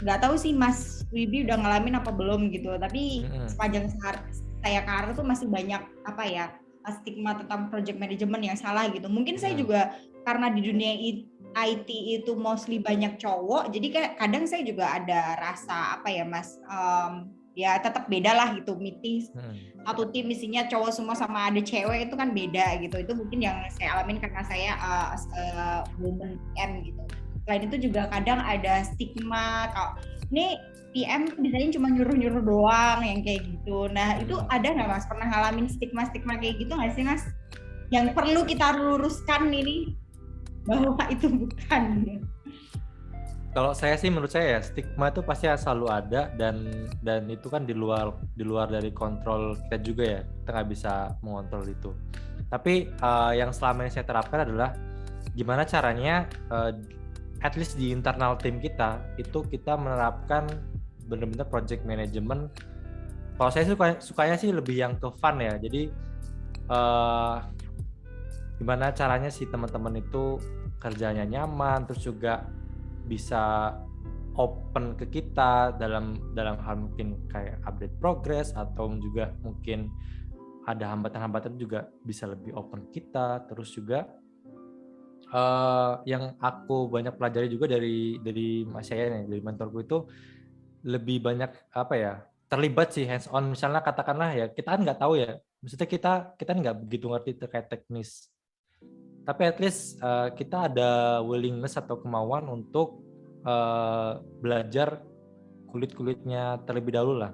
nggak tahu sih Mas Wibi udah ngalamin apa belum gitu, tapi sepanjang saya karir tuh masih banyak stigma tentang project management yang salah gitu. Mungkin saya juga karena di dunia IT itu mostly banyak cowok, jadi kadang saya juga ada rasa Mas, ya tetap beda lah gitu, meeting satu tim isinya cowok semua sama ada cewek itu kan beda gitu. Itu mungkin yang saya alamin karena saya woman PM gitu. selain itu juga kadang ada stigma kalau ini PM bisanya cuma nyuruh-nyuruh doang yang kayak gitu. Nah itu ada nggak Mas? Pernah ngalamin stigma-stigma kayak gitu nggak sih Mas? Yang perlu kita luruskan ini bahwa itu bukan. Kalau saya sih, menurut saya ya stigma itu pasti selalu ada, dan itu kan di luar dari kontrol kita juga ya, kita nggak bisa mengontrol itu. Tapi yang selama ini saya terapkan adalah gimana caranya at least di internal tim kita itu kita menerapkan benar-benar project management. Kalau saya sukanya sih lebih yang ke fun ya, jadi gimana caranya si teman-teman itu kerjanya nyaman, terus juga bisa open ke kita dalam hal mungkin kayak update progress, atau juga mungkin ada hambatan-hambatan juga bisa lebih open kita. Terus juga yang aku banyak pelajari juga dari Mas Yayan, dari mentorku, itu lebih banyak apa ya, terlibat sih hands on. Misalnya katakanlah ya, kita kan nggak tahu ya, maksudnya kita nggak begitu ngerti terkait teknis, tapi at least kita ada willingness atau kemauan untuk belajar kulit-kulitnya terlebih dahulu lah.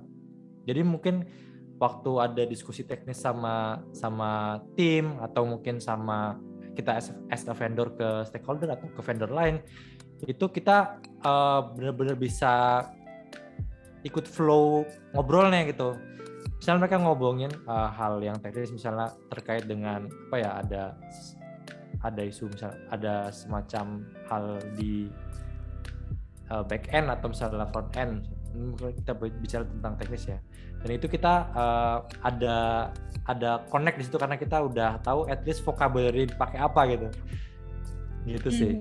Jadi mungkin waktu ada diskusi teknis sama tim, atau mungkin sama kita as a vendor ke stakeholder atau ke vendor lain, itu kita benar-benar bisa ikut flow ngobrolnya gitu. Misalnya mereka ngomongin hal yang teknis, misalnya terkait dengan apa ya, ada isu, misalnya ada semacam hal di back end atau misalnya front end, kita bicara tentang teknis ya, dan itu kita ada connect di situ karena kita udah tahu at least vocabulary pakai apa gitu sih.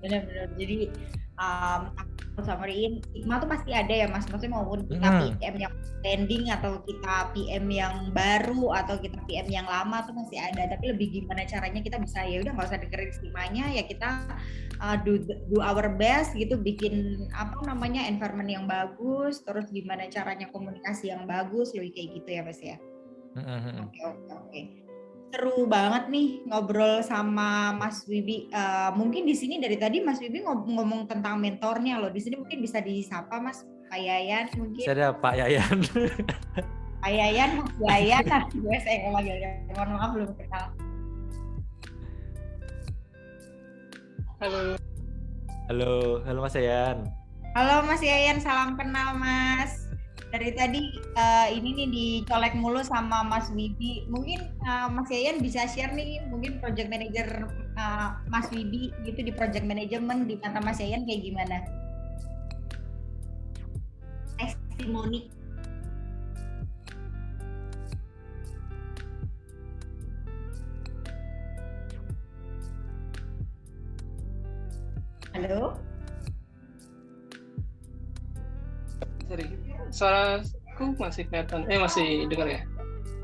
Benar-benar. Jadi aku summary-in, stigma tuh pasti ada ya Mas, maksudnya maupun kita PM yang pending atau kita PM yang baru atau kita PM yang lama tuh masih ada, tapi lebih gimana caranya kita bisa ya udah nggak usah dengerin stigmanya, ya kita do our best gitu, bikin environment yang bagus, terus gimana caranya komunikasi yang bagus, lebih kayak gitu ya Mas ya. Oke. Seru banget nih ngobrol sama Mas Wibi. Mungkin di sini dari tadi Mas Wibi ngomong tentang mentornya loh. Di sini mungkin bisa disapa Mas, Pak Yayan mungkin. Saya Pak Yayan. Pak Yayan, Mas Yayan. Gue saya manggilnya. Mohon maaf belum kenal. Halo Mas Yayan. Halo Mas Yayan, salam kenal Mas. Dari tadi ini nih dicolek mulu sama Mas Wibi. Mungkin Mas Yayan bisa share nih, mungkin project manager Mas Wibi gitu di project management di mata Mas Yayan kayak gimana? Testimoni. Halo? Sorry, suaraku masih kelihatan, masih dengar ya?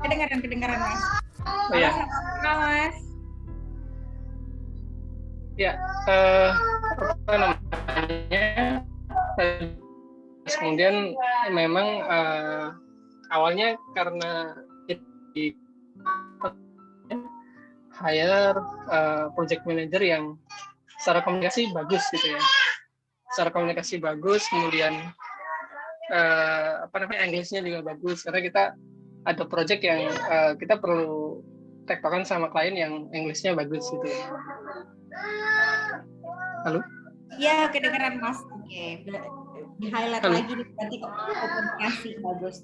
Kedengaran Mas. Oh iya. Halo Mas. Ya, apa namanya? Kemudian memang awalnya karena di hire project manager yang secara komunikasi bagus gitu ya. Secara komunikasi bagus, kemudian English-nya juga bagus, karena kita ada project yang kita perlu tektokan sama klien yang English-nya bagus gitu. Halo? Ya, kedengeran Mas. Oke, di highlight lagi nih, berarti komunikasi bagus.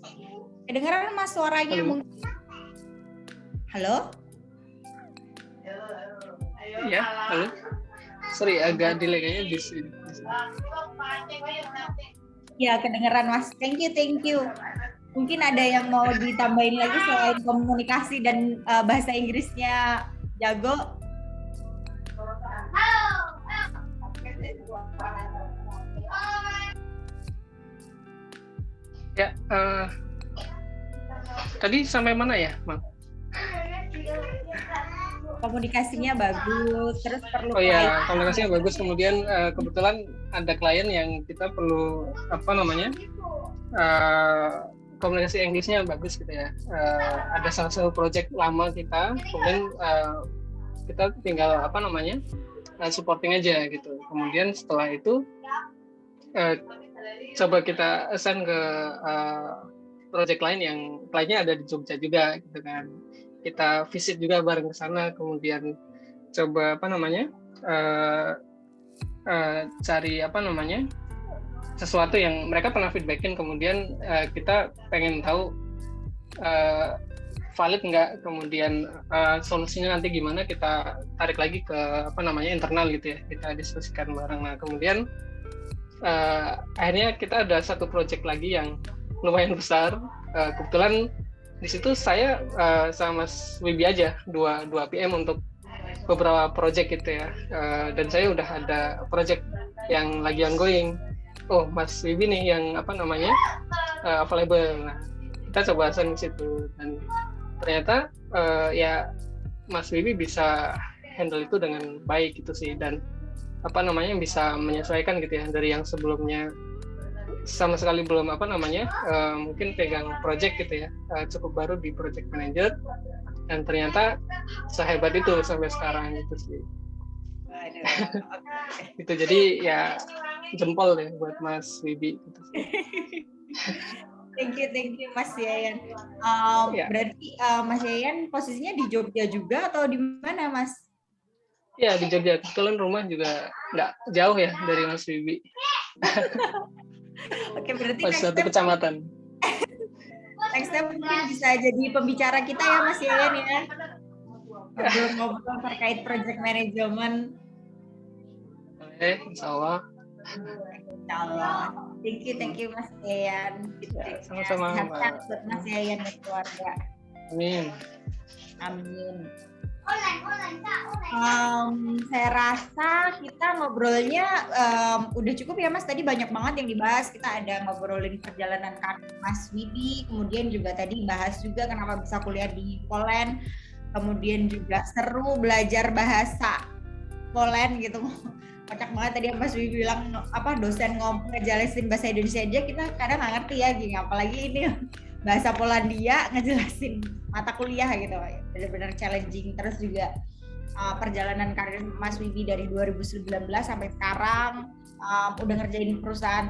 Kedengeran Mas suaranya mungkin. Halo? Iya, halo. Sorry, agak delay kayaknya di sini. Ya, kedengeran Mas. Thank you. Mungkin ada yang mau ditambahin lagi selain komunikasi dan bahasa Inggrisnya jago? Ya, tadi sampai mana ya, Bang? Komunikasinya bagus, terus perlu komunikasinya bagus. Kemudian kebetulan ada klien yang kita perlu komunikasi Inggrisnya bagus gitu ya. Ada salah satu project lama kita, kemudian kita tinggal supporting aja gitu. Kemudian setelah itu coba kita assign ke project lain yang kliennya ada di Jogja juga gitu kan. Kita visit juga bareng ke sana, kemudian coba cari sesuatu yang mereka pernah feedbackin, kemudian kita pengen tahu valid nggak, kemudian solusinya nanti gimana, kita tarik lagi ke internal gitu ya, kita diskusikan bareng. Nah kemudian akhirnya kita ada satu project lagi yang lumayan besar. Kebetulan di situ saya sama Mas Wibi aja dua PM untuk beberapa project gitu ya, dan saya udah ada project yang lagi ongoing. Oh, Mas Wibi nih yang available. Nah, kita coba assign di situ, dan ternyata ya Mas Wibi bisa handle itu dengan baik gitu sih, dan bisa menyesuaikan gitu ya, dari yang sebelumnya sama sekali belum mungkin pegang project gitu ya, cukup baru di project manager, dan ternyata sehebat itu sampai sekarang gitu sih. Gitu, jadi ya jempol deh buat Mas Wibi gitu. Thank you Mas Yayan. Berarti Mas Yayan posisinya di Jogja juga atau di mana Mas? Ya di Jogja, kebetulan rumah juga nggak jauh ya dari Mas Wibi. Oke, berarti satu kecamatan. Next time mungkin bisa jadi pembicara kita ya Mas Yayan ya. Ngobrol-ngobrol terkait project management. Insya Allah. Thank you Mas Yayan. Ya, sama-sama Sehat buat Mas Yayan dan keluarga. Amin. Saya rasa kita ngobrolnya udah cukup ya Mas. Tadi banyak banget yang dibahas. Kita ada ngobrolin perjalanan karir Mas Wibi, kemudian juga tadi bahas juga kenapa bisa kuliah di Poland, kemudian juga seru belajar bahasa Poland gitu. Kocak banget tadi Mas Wibi bilang dosen ngejelasin bahasa Indonesia aja kita kadang nggak ngerti ya, gini apalagi ini bahasa Polandia ngejelasin mata kuliah gitu, benar-benar challenging. Terus juga perjalanan karir Mas Wibi dari 2019 sampai sekarang udah ngerjain perusahaan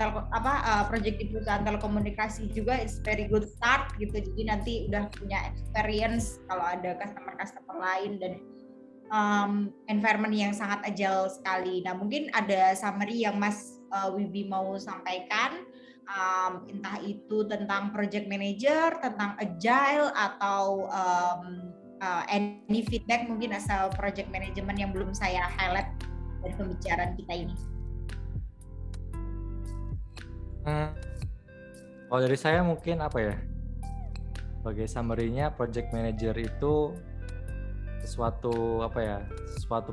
project di perusahaan telekomunikasi juga, it's very good start gitu. Jadi nanti udah punya experience kalau ada customer lain, dan environment yang sangat agile sekali. Nah mungkin ada summary yang Mas Wibi mau sampaikan, entah itu tentang project manager, tentang agile, atau any feedback mungkin asal project management yang belum saya highlight dari pembicaraan kita ini. Kalau dari saya mungkin sebagai summary-nya, project manager itu sesuatu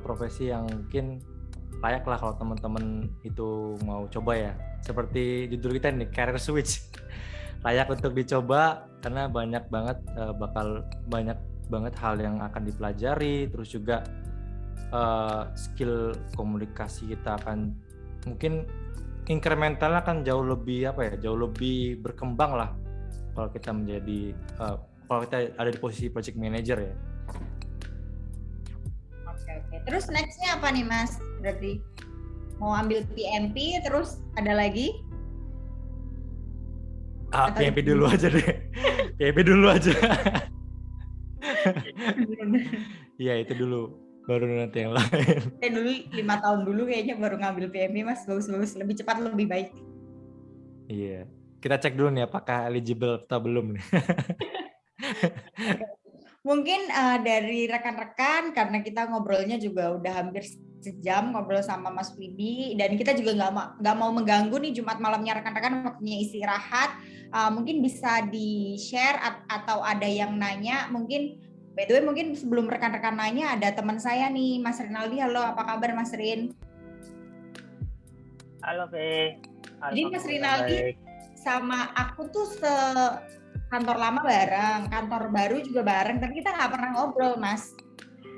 profesi yang mungkin layak lah kalau teman-teman itu mau coba ya. Seperti judul kita nih, career switch. Layak untuk dicoba karena banyak banget hal yang akan dipelajari, terus juga skill komunikasi kita akan mungkin incrementalnya akan jauh lebih berkembang lah kalau kita kalau kita ada di posisi project manager ya. Oke. Terus next-nya apa nih Mas? Berarti mau ambil PMP, terus ada lagi? PMP dulu aja deh. PMP dulu aja. Iya itu dulu, baru nanti yang lain. Dulu 5 tahun dulu kayaknya baru ngambil PMP Mas, bagus, lebih cepat lebih baik. Iya, kita cek dulu nih apakah eligible atau belum nih. Mungkin dari rekan-rekan, karena kita ngobrolnya juga udah hampir sejam ngobrol sama Mas Wibi, dan kita juga nggak mau mengganggu nih Jumat malamnya rekan-rekan, waktunya istirahat. Mungkin bisa di-share atau ada yang nanya. Mungkin by the way, mungkin sebelum rekan-rekan nanya, ada teman saya nih, Mas Rinaldi. Halo, apa kabar Mas Rin? Halo Fe. Jadi Mas Rinaldi sama aku tuh kantor lama bareng, kantor baru juga bareng, tapi kita nggak pernah ngobrol Mas.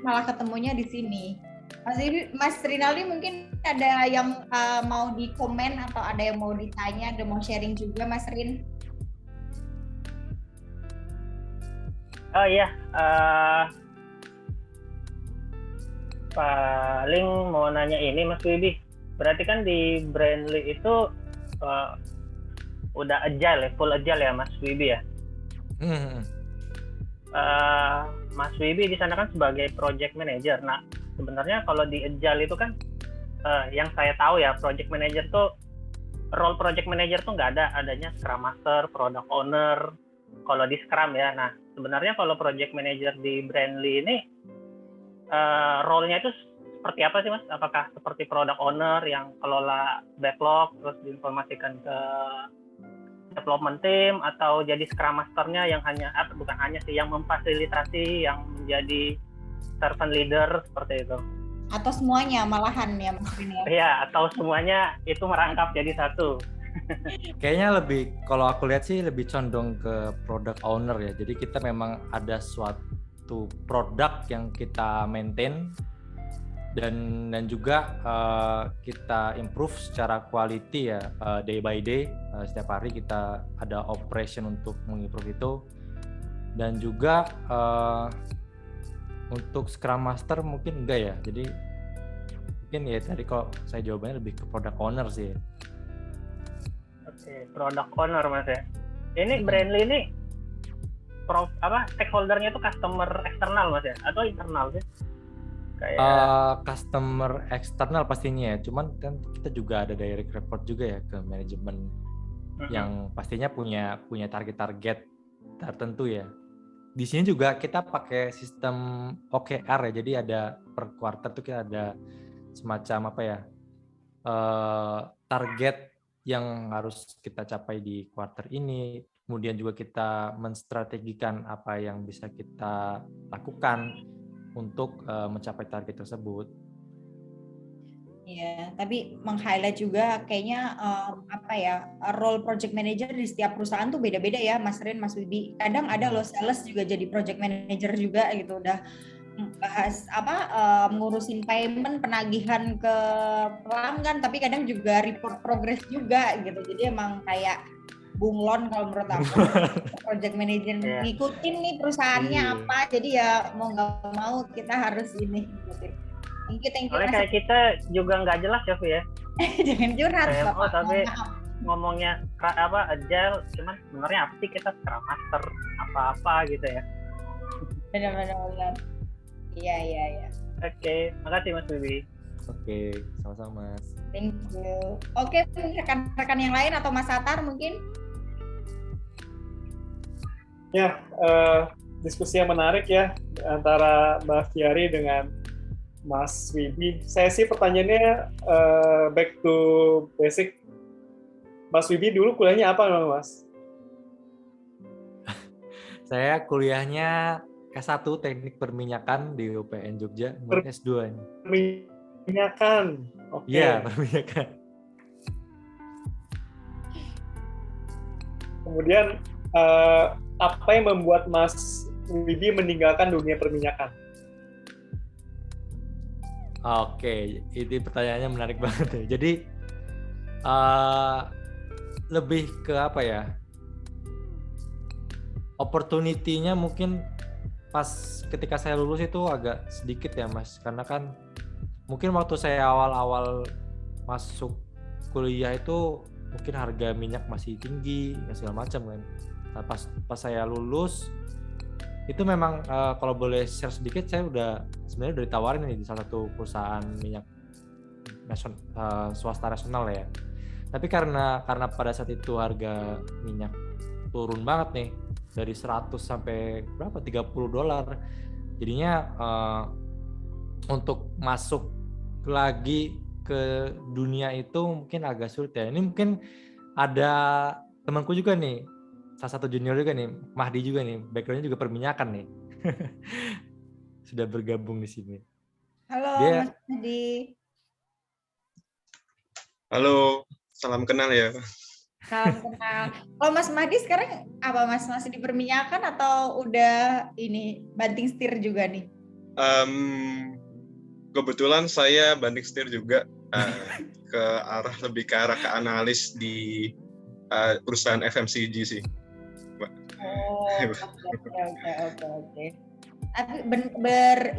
Malah ketemunya di sini. Mas Rinaldi mungkin ada yang mau di-komen atau ada yang mau ditanya, ada mau sharing juga Mas Rin? Oh iya, paling mau nanya ini Mas Wibi. Berarti kan di Brandly itu udah agile ya, full agile ya Mas Wibi ya? Mas Wibi di sana kan sebagai project manager. Nah, sebenarnya kalau di agile itu kan yang saya tahu ya, project manager tuh role project manager tuh nggak ada, adanya Scrum Master, Product Owner. Kalau di Scrum ya. Nah, sebenarnya kalau project manager di Brandly ini role-nya itu seperti apa sih Mas? Apakah seperti Product Owner yang kelola backlog terus diinformasikan ke development team, atau jadi Scrum Master-nya yang bukan hanya sih, yang memfasilitasi, yang menjadi servant leader seperti itu? Atau semuanya malahan ya Mas Rin ya? Iya, atau semuanya itu merangkap jadi satu. Kayaknya lebih, kalau aku lihat sih lebih condong ke product owner ya. Jadi kita memang ada suatu produk yang kita maintain dan juga kita improve secara quality ya, day by day. Setiap hari kita ada operation untuk mengimprove itu. Dan juga untuk Scrum Master mungkin enggak ya. Jadi mungkin ya tadi kalau saya jawabannya lebih ke product owner sih. Oke, product owner Mas ya. Ini Brandly ini stakeholder-nya itu customer eksternal Mas ya, atau internal sih? Kayak Customer eksternal pastinya ya. Cuman kan kita juga ada direct report juga ya ke manajemen yang pastinya punya target-target tertentu ya. Di sini juga kita pakai sistem OKR ya. Jadi ada per quarter tuh kita ada semacam target yang harus kita capai di quarter ini. Kemudian juga kita menstrategikan apa yang bisa kita lakukan untuk mencapai target tersebut. Iya, tapi meng-highlight juga kayaknya role project manager di setiap perusahaan tuh beda-beda ya Mas Rin, Mas Wibi. Kadang ada loh sales juga jadi project manager juga gitu, udah bahas ngurusin payment, penagihan ke pelanggan, tapi kadang juga report progress juga gitu. Jadi emang kayak bunglon kalau menurut aku. Project manager ngikutin nih perusahaannya apa, jadi ya mau nggak mau kita harus ini ngikutin. Thank you. Soalnya kayak kita juga nggak jelas ya Bu ya. Jangan curhat Bapak. Tapi ngomongnya agile, cuman sebenarnya apa sih kita Scrum Master apa gitu ya. Benar. Iya. Oke, makasih Mas Wibi. Oke, sama-sama. Thank you. Oke, rekan-rekan yang lain atau Mas Satar mungkin? Ya, diskusi yang menarik ya antara Mbak Fiari dengan Mas Wibi. Saya sih pertanyaannya back to basic. Mas Wibi dulu kuliahnya apa memang Mas? Saya kuliahnya S1 Teknik Perminyakan di UPN Jogja, S2. Perminyakan. Oke. Iya, perminyakan. Kemudian apa yang membuat Mas Wibi meninggalkan dunia perminyakan? Oke, ini pertanyaannya menarik banget ya. Jadi lebih ke apa ya? Opportunity-nya mungkin pas ketika saya lulus itu agak sedikit ya Mas, karena kan mungkin waktu saya awal-awal masuk kuliah itu mungkin harga minyak masih tinggi segala macam kan. Nah, pas saya lulus itu memang kalau boleh share sedikit, saya sebenarnya udah ditawarin nih di salah satu perusahaan minyak swasta nasional ya. Tapi karena pada saat itu harga minyak turun banget nih dari 100 sampai berapa $30. Jadinya untuk masuk lagi ke dunia itu mungkin agak sulit ya. Ini mungkin ada temanku juga nih, salah satu junior juga nih, Mahdi juga nih, backgroundnya juga perminyakan nih. Sudah bergabung di sini. Halo Mas Mahdi. Halo, salam kenal ya. Salam kenal. Kalau Mas Mahdi sekarang apa Mas? Masih di perminyakan atau udah ini banting setir juga nih? Kebetulan saya banting setir juga lebih ke arah ke analis di perusahaan FMCG sih. Oke. Tapi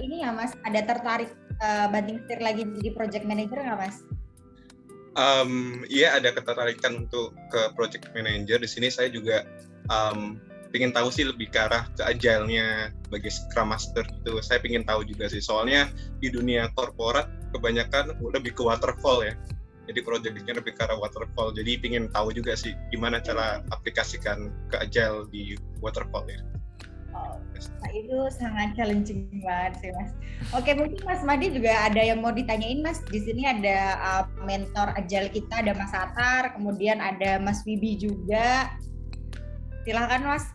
ini ya Mas, ada tertarik banting setir lagi jadi project manager nggak Mas? Iya, ada ketertarikan untuk ke project manager. Di sini saya juga ingin tahu sih lebih ke arah ke agile-nya bagi Scrum Master itu. Saya ingin tahu juga sih, soalnya di dunia korporat kebanyakan lebih ke waterfall ya. Jadi project-nya lebih ke arah waterfall. Jadi ingin tahu juga sih gimana cara aplikasikan ke agile di waterfall ya. Oh, nah itu sangat challenging banget sih Mas. Oke, mungkin Mas Madi juga ada yang mau ditanyain Mas. Di sini ada mentor agile kita, ada Mas Atar, kemudian ada Mas Wibi juga. Silakan Mas.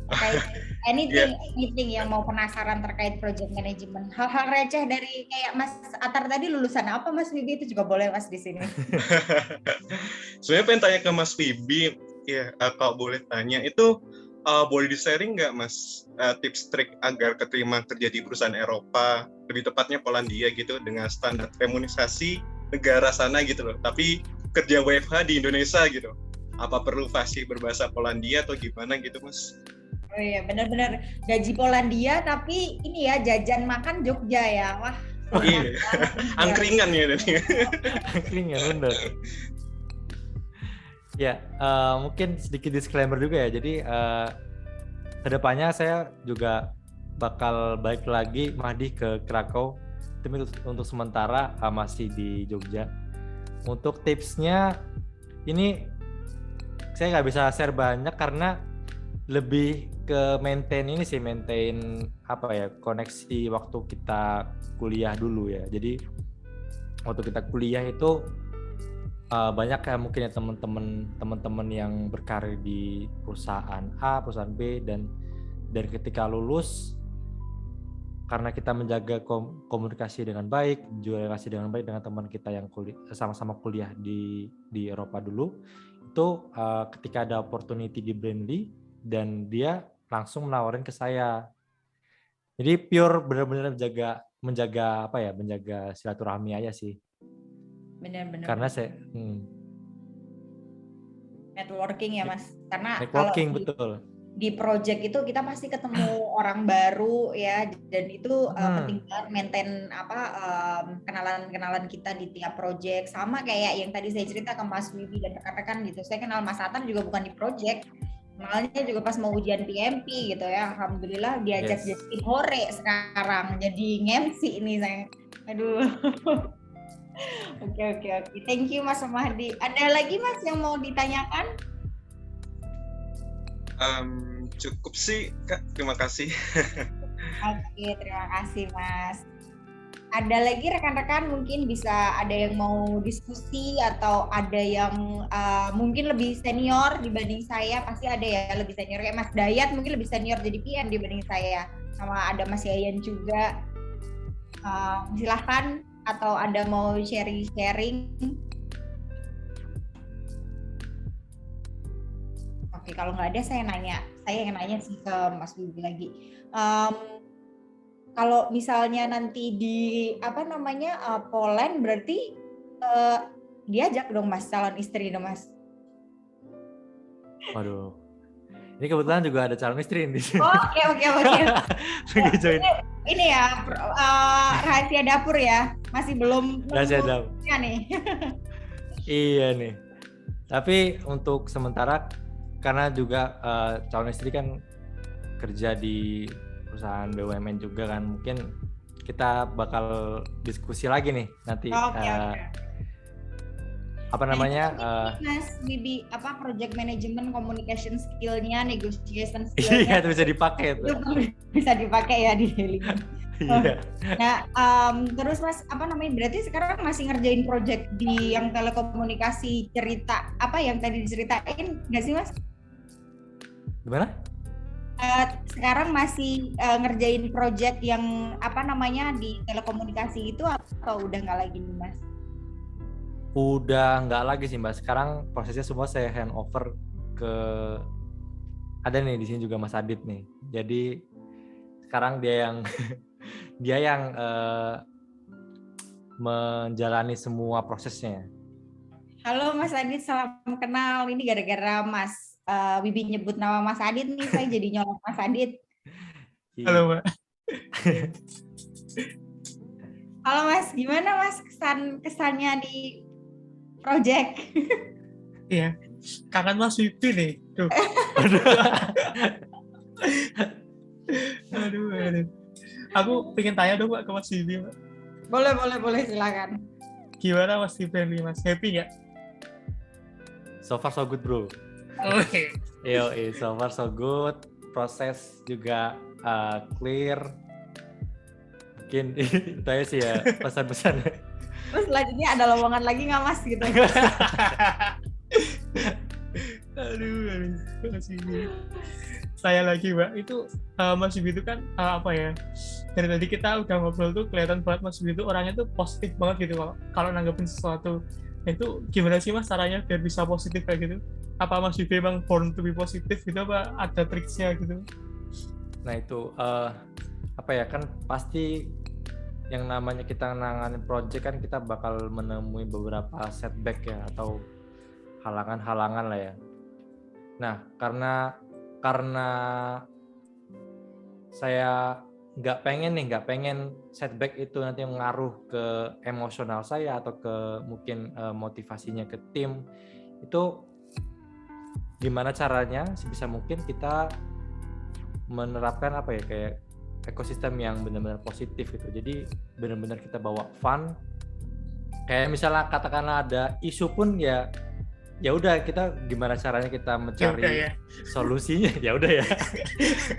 Terkait anything yang mau penasaran terkait project management. Hal-hal receh dari kayak Mas Atar tadi, lulusan apa Mas Wibi, itu juga boleh Mas di sini. Sebenarnya pengen tanya ke Mas Wibi, ya kalau boleh tanya itu boleh di-sharing nggak Mas tips trik agar keterima kerja di perusahaan Eropa, lebih tepatnya Polandia gitu, dengan standar remunerasi negara sana gitu loh, tapi kerja WFH di Indonesia gitu. Apa perlu fasih berbahasa Polandia atau gimana gitu Mas? Oh iya, benar-benar gaji Polandia tapi ini ya jajan makan Jogja ya. Wah. Iya. Angkringan ya tadi. Angkringan bener. Ya, mungkin sedikit disclaimer juga ya. Jadi kedepannya saya juga bakal balik lagi Mahdi ke Krakow. Tapi untuk sementara masih di Jogja. Untuk tipsnya ini saya nggak bisa share banyak karena lebih ke maintain apa ya, koneksi waktu kita kuliah dulu ya. Jadi waktu kita kuliah itu banyak ya mungkin ya teman-teman yang berkarir di perusahaan A, perusahaan B, dan ketika lulus, karena kita menjaga komunikasi dengan baik, juga relasi dengan baik dengan teman kita yang sama-sama kuliah di Eropa dulu, itu ketika ada opportunity di Brandly dan dia langsung menawarin ke saya. Jadi pure benar-benar menjaga silaturahmi aja sih. Benar-benar. Karena saya networking ya Mas. Karena networking kalau betul. Di project itu kita pasti ketemu orang baru ya, dan itu penting banget maintain kenalan-kenalan kita di tiap project. Sama kayak yang tadi saya cerita ke Mas Wibi dan rekan-rekan gitu. Saya kenal Mas Atar juga bukan di project. Kenalnya juga pas mau ujian PMP gitu ya. Alhamdulillah diajak jadi hore sekarang. Jadi ngemsi ini saya. Aduh. Oke. Thank you Mas Mahdi. Ada lagi Mas yang mau ditanyakan? Cukup sih Kak. Terima kasih. Oke, terima kasih Mas. Ada lagi rekan-rekan mungkin bisa ada yang mau diskusi atau ada yang mungkin lebih senior dibanding saya, pasti ada ya lebih senior, kayak Mas Dayat mungkin lebih senior jadi PM dibanding saya, sama ada Mas Yayan juga. Silahkan, atau ada mau sharing. Oke, kalau nggak ada saya yang nanya sih ke Mas Wibi lagi. Kalau misalnya nanti di Poland berarti diajak dong Mas calon istri dong Mas. Waduh. Ini kebetulan juga ada calon istri di sini. Oke. Ini ya rahasia dapur ya. Masih belum rahasia dapur. Nih. Iya nih. Tapi untuk sementara karena juga calon istri kan kerja di perusahaan BUMN juga kan, mungkin kita bakal diskusi lagi nih nanti. Mas Bibi project management, communication skill-nya, negotiation Iya, skill-nya. itu bisa dipakai tuh. Bisa dipakai ya di daily. Iya. Nah, terus Mas berarti sekarang masih ngerjain project di yang telekomunikasi, cerita apa yang tadi diceritain nggak sih Mas? Gimana? Sekarang masih ngerjain project yang di telekomunikasi itu atau udah nggak lagi nih Mas? Udah nggak lagi sih Mbak. Sekarang prosesnya semua saya hand over ke ada nih di sini juga Mas Adit nih. Jadi sekarang dia yang menjalani semua prosesnya. Halo Mas Adit, salam kenal. Ini gara-gara Mas Wibi nyebut nama Mas Adit nih, saya jadi nyolong Mas Adit. Halo Mbak. Halo Mas, gimana Mas kesannya di project? Iya, kangen Mas Wibi nih. Tuh. Aduh. Aku pengen tanya dong Pak ke Mas Wibi, Pak. Boleh, silakan. Gimana Mas Wibi nih, Mas? Happy nggak? So far so good bro. Oke. So far so good. Proses juga clear. Mungkin itu aja sih ya pesan-pesannya. Terus selanjutnya ada lowongan lagi nggak Mas gitu? Aduh, Mas Wibi. Saya lagi Mbak, itu Mas Wibi itu kan apa ya, dari tadi kita udah ngobrol tuh kelihatan banget Mas Wibi itu orangnya tuh positif banget gitu kalau nanggepin sesuatu. Itu gimana sih Mas caranya biar bisa positif kayak gitu? Apa Mas Wibi emang born to be positif gitu, apa ada triksnya gitu? Nah itu apa ya, kan pasti yang namanya kita nanganin project kan kita bakal menemui beberapa setback ya, atau halangan-halangan lah ya. Nah karena saya nggak pengen setback itu nanti mengaruh ke emosional saya atau ke mungkin motivasinya ke tim, itu gimana caranya sebisa mungkin kita menerapkan apa ya, kayak ekosistem yang benar-benar positif gitu. Jadi benar-benar kita bawa fun. Kayak misalnya katakanlah ada isu pun ya udah, kita gimana caranya kita mencari solusinya, ya udah ya.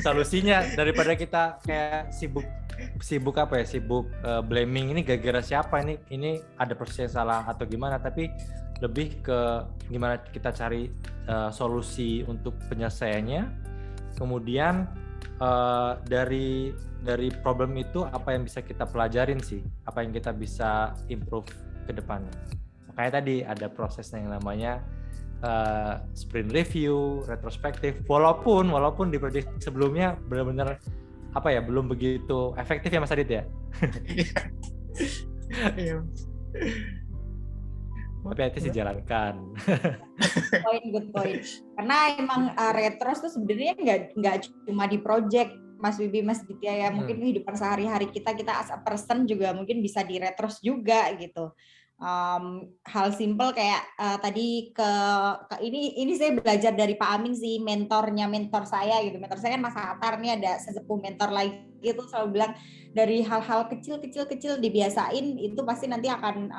Solusinya daripada kita kayak sibuk blaming ini gara-gara siapa, ini ada proses yang salah atau gimana, tapi lebih ke gimana kita cari solusi untuk penyelesaiannya. Kemudian dari problem itu apa yang bisa kita pelajarin sih, apa yang kita bisa improve ke depannya. Makanya tadi ada prosesnya yang namanya sprint review, retrospektif. Walaupun di project sebelumnya benar-benar apa ya, belum begitu efektif ya Mas Adit ya. Iya. Tapi itu sih jalankan. Good point. Karena emang retros tuh sebenarnya nggak cuma di project Mas Wibi, Mas Ditya ya. Mungkin kehidupan sehari-hari kita as a person juga mungkin bisa di retros juga gitu. Hal simple kayak tadi ke ini saya belajar dari Pak Amin sih, mentor saya gitu. Mentor saya kan Mas Atar nih, ada sesepuh mentor lagi itu selalu bilang dari hal-hal kecil dibiasain itu pasti nanti akan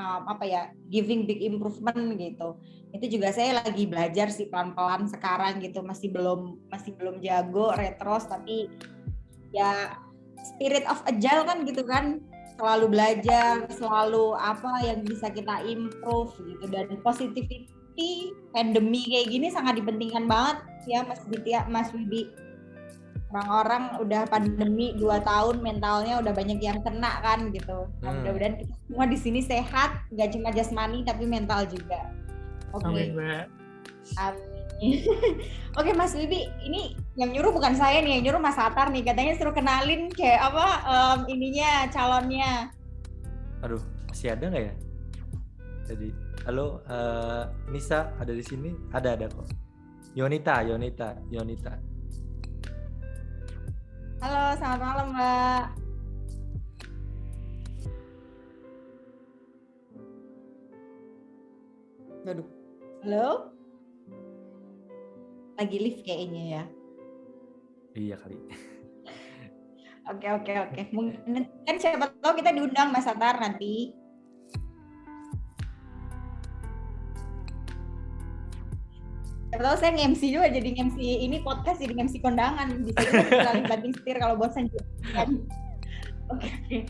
giving big improvement gitu. Itu juga saya lagi belajar sih pelan-pelan sekarang gitu, masih belum jago retros, tapi ya spirit of agile kan gitu kan, selalu belajar, selalu apa yang bisa kita improve gitu. Dan positivity pandemi kayak gini sangat dipentingkan banget ya Mas Ditya, Mas Wibi. Orang-orang udah pandemi 2 tahun, mentalnya udah banyak yang kena kan gitu. Nah, mudah-mudahan kita semua di sini sehat, nggak cuma jasmani tapi mental juga. Oke. Amin, Mbak. Amin. Oke Mas Wibi, ini yang nyuruh bukan saya nih, yang nyuruh Mas Atar nih, katanya suruh kenalin kayak apa ininya, calonnya. Aduh, masih ada nggak ya? Jadi, halo Nisa ada di sini? Ada kok. Yonita. Halo, selamat malam Mbak. Aduh. Halo? Lagi live kayaknya ya. Iya kali. Oke. Mungkin kan siapa tahu kita diundang Mas Atar nanti. Siapa tahu saya nge-MC juga, jadi nge-MC ini podcast, jadi nge-MC kondangan. Bisa juga banting setir kalau bosan juga. Oke.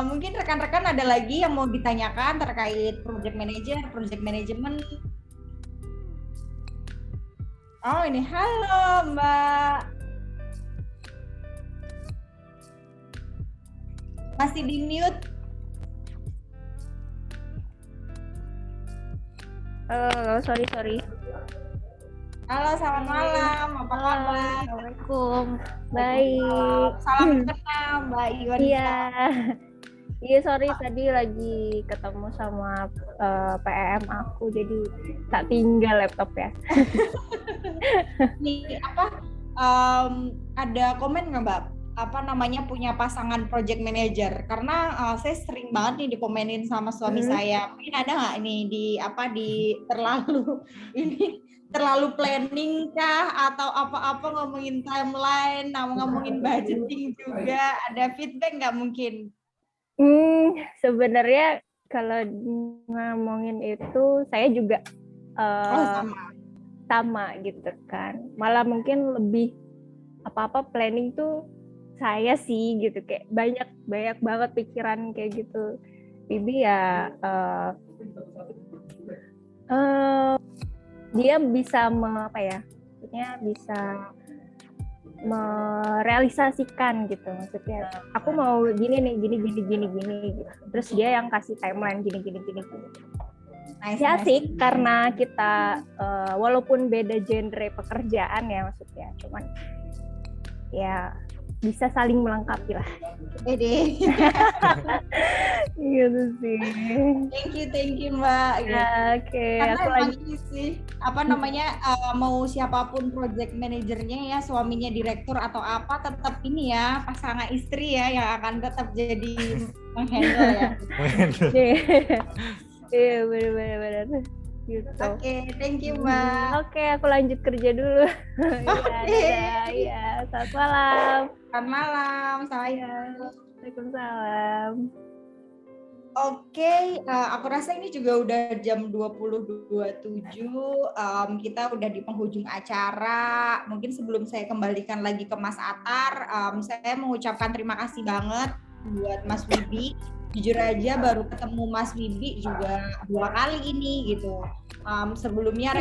Mungkin rekan-rekan ada lagi yang mau ditanyakan terkait project manager, project management. Oh ini, halo Mbak. Masih di mute. Halo, sorry. Halo, selamat malam. Apa kabar? Assalamualaikum. Baik. Salam kenal Mbak Iwan. Iya, sorry tadi lagi ketemu sama PM aku, jadi tak tinggal laptopnya. Nih apa? Ada komen nggak Mbak punya pasangan project manager, karena saya sering banget nih dikomenin sama suami saya, mungkin ada nggak nih di terlalu ini terlalu planning kah atau apa-apa, ngomongin timeline, ngomongin budgeting juga, ada feedback nggak mungkin? Sebenarnya kalau ngomongin itu saya juga sama gitu kan, malah mungkin lebih apa-apa planning tuh saya sih gitu, kayak banyak banget pikiran kayak gitu. Bibi ya dia bisa maksudnya bisa merealisasikan gitu, maksudnya aku mau gini nih, gini gitu. Terus dia yang kasih timeline gini. Nice, ya asik karena kita walaupun beda genre pekerjaan ya, maksudnya cuman ya bisa saling melengkapi lah. Ede. Gitu sih. Thank you Mbak. Oke. Karena Aku emang ini sih mau siapapun project manajernya ya, suaminya direktur atau apa, tetap ini ya pasangan istri ya yang akan tetap jadi menghandle ya. Iya benar. Gitu. Oke, thank you Mbak. Oke, aku lanjut kerja dulu. Iya, selamat malam. Selamat malam, sayang. Waalaikumsalam. Oke, aku rasa ini juga udah jam 20.27. Kita udah di penghujung acara. Mungkin sebelum saya kembalikan lagi ke Mas Atar, saya mengucapkan terima kasih banget buat Mas Wibi. Jujur aja baru ketemu Mas Wibi juga 2 kali ini gitu. Sebelumnya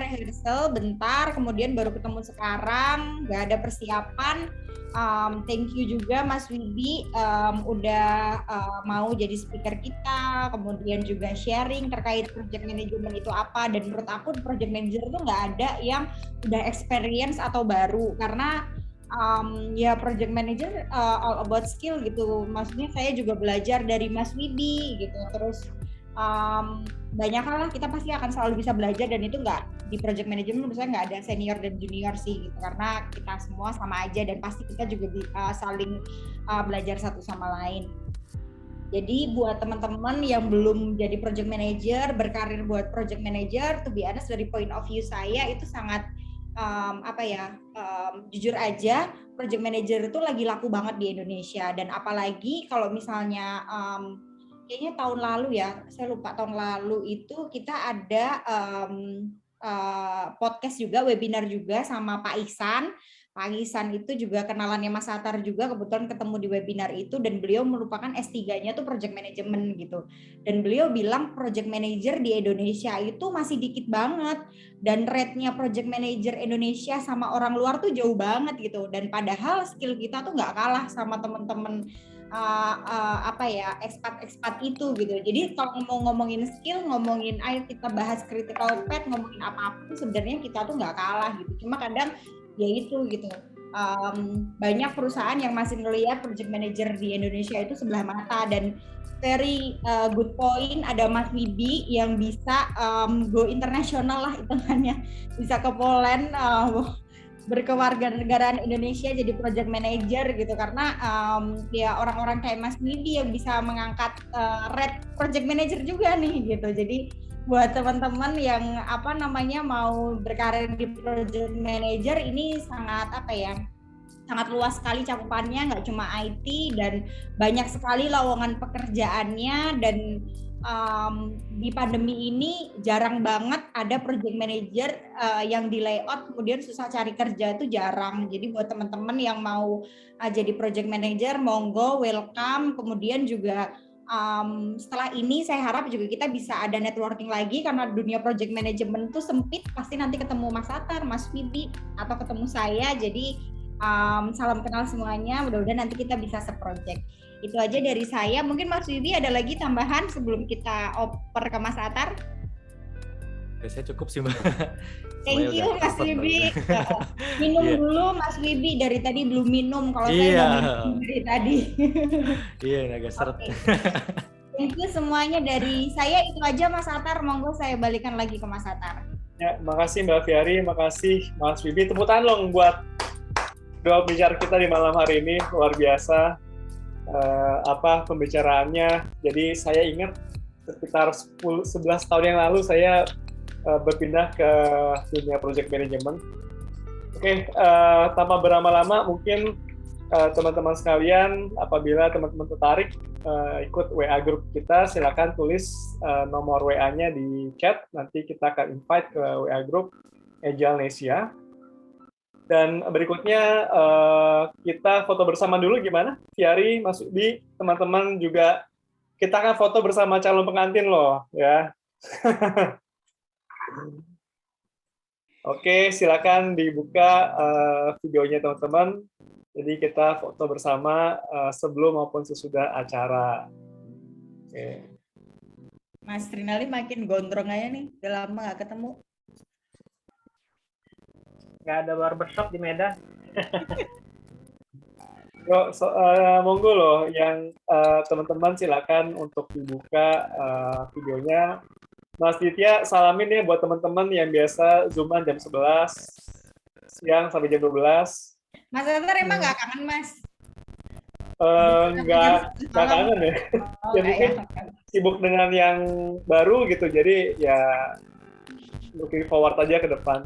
rehearsal bentar, kemudian baru ketemu sekarang, nggak ada persiapan. Thank you juga Mas Wibi udah mau jadi speaker kita, kemudian juga sharing terkait project management itu apa. Dan menurut aku project manager tuh nggak ada yang udah experience atau baru, karena ya project manager all about skill gitu. Maksudnya saya juga belajar dari Mas Wibi gitu. Terus banyak hal lah kita pasti akan selalu bisa belajar, dan itu nggak di project management menurut saya nggak ada senior dan junior sih gitu, karena kita semua sama aja dan pasti kita juga saling belajar satu sama lain. Jadi buat teman-teman yang belum jadi project manager, berkarir buat project manager, to be honest dari point of view saya itu sangat jujur aja project manager itu lagi laku banget di Indonesia. Dan apalagi kalau misalnya kayaknya tahun lalu ya, saya lupa tahun lalu itu kita ada podcast juga, webinar juga sama Pak Ihsan. Pak Ihsan itu juga kenalannya Mas Atar juga, kebetulan ketemu di webinar itu, dan beliau merupakan S3-nya tuh project management gitu. Dan beliau bilang project manager di Indonesia itu masih dikit banget, dan rate-nya project manager Indonesia sama orang luar tuh jauh banget gitu. Dan padahal skill kita tuh nggak kalah sama teman-teman expat itu gitu. Jadi kalau mau ngomongin skill, ngomongin ayo kita bahas critical path, ngomongin apapun sebenarnya kita tuh nggak kalah gitu. Cuma kadang ya itu gitu, banyak perusahaan yang masih melihat project manager di Indonesia itu sebelah mata. Dan very good point ada Mas Wibi yang bisa go internasional lah hitungannya, bisa ke Poland, berkewarganegaraan Indonesia jadi project manager gitu, karena ya orang-orang kayak Mas Wibi yang bisa mengangkat rate project manager juga nih gitu. Jadi buat teman-teman yang mau berkarir di project manager ini sangat luas sekali cakupannya, nggak cuma IT, dan banyak sekali lowongan pekerjaannya. Dan di pandemi ini jarang banget ada project manager yang di layout kemudian susah cari kerja, itu jarang. Jadi buat teman-teman yang mau jadi project manager, monggo, welcome. Kemudian juga setelah ini saya harap juga kita bisa ada networking lagi, karena dunia project management itu sempit, pasti nanti ketemu Mas Atar, Mas Wibi, atau ketemu saya. Jadi salam kenal semuanya, mudah-mudahan nanti kita bisa se-project. Itu aja dari saya. Mungkin Mas Wibi ada lagi tambahan sebelum kita oper ke Mas Atar? Ya, saya cukup sih Mbak. Thank you Mas Wibi. Minum dulu Mas Wibi, dari tadi belum minum. Kalau saya udah minum dari tadi. Iya, ini agak seret. Okay. Thank you semuanya dari saya, itu aja Mas Atar. Monggo saya balikan lagi ke Mas Atar. Ya, makasih Mbak Fiari, makasih Mas Wibi. Tepuk tangan dong buat dua pembicara kita di malam hari ini, luar biasa pembicaraannya. Jadi saya ingat sekitar 11 tahun yang lalu saya berpindah ke dunia project management. Oke, tanpa berlama-lama mungkin teman-teman sekalian, apabila teman-teman tertarik ikut WA group kita, silakan tulis nomor WA-nya di chat. Nanti kita akan invite ke WA group Agilnesia. Dan berikutnya kita foto bersama dulu, gimana? Fiari, Mas Ubi, teman-teman juga, kita akan foto bersama calon pengantin loh, ya. Oke, silakan dibuka videonya teman-teman. Jadi kita foto bersama sebelum maupun sesudah acara. Oke. Mas Rinaldi makin gondrong aja nih, udah lama nggak ketemu. Nggak ada barbershop di Medan. Monggo loh, yang teman-teman silakan untuk dibuka videonya. Mas Ditya, salamin ya buat teman-teman yang biasa Zooman jam 11 siang sampai jam 12. Mas Tatar emang nggak kangen, Mas? Nggak kangen ya. Ya mungkin sibuk dengan yang baru gitu, jadi ya looking forward aja ke depan.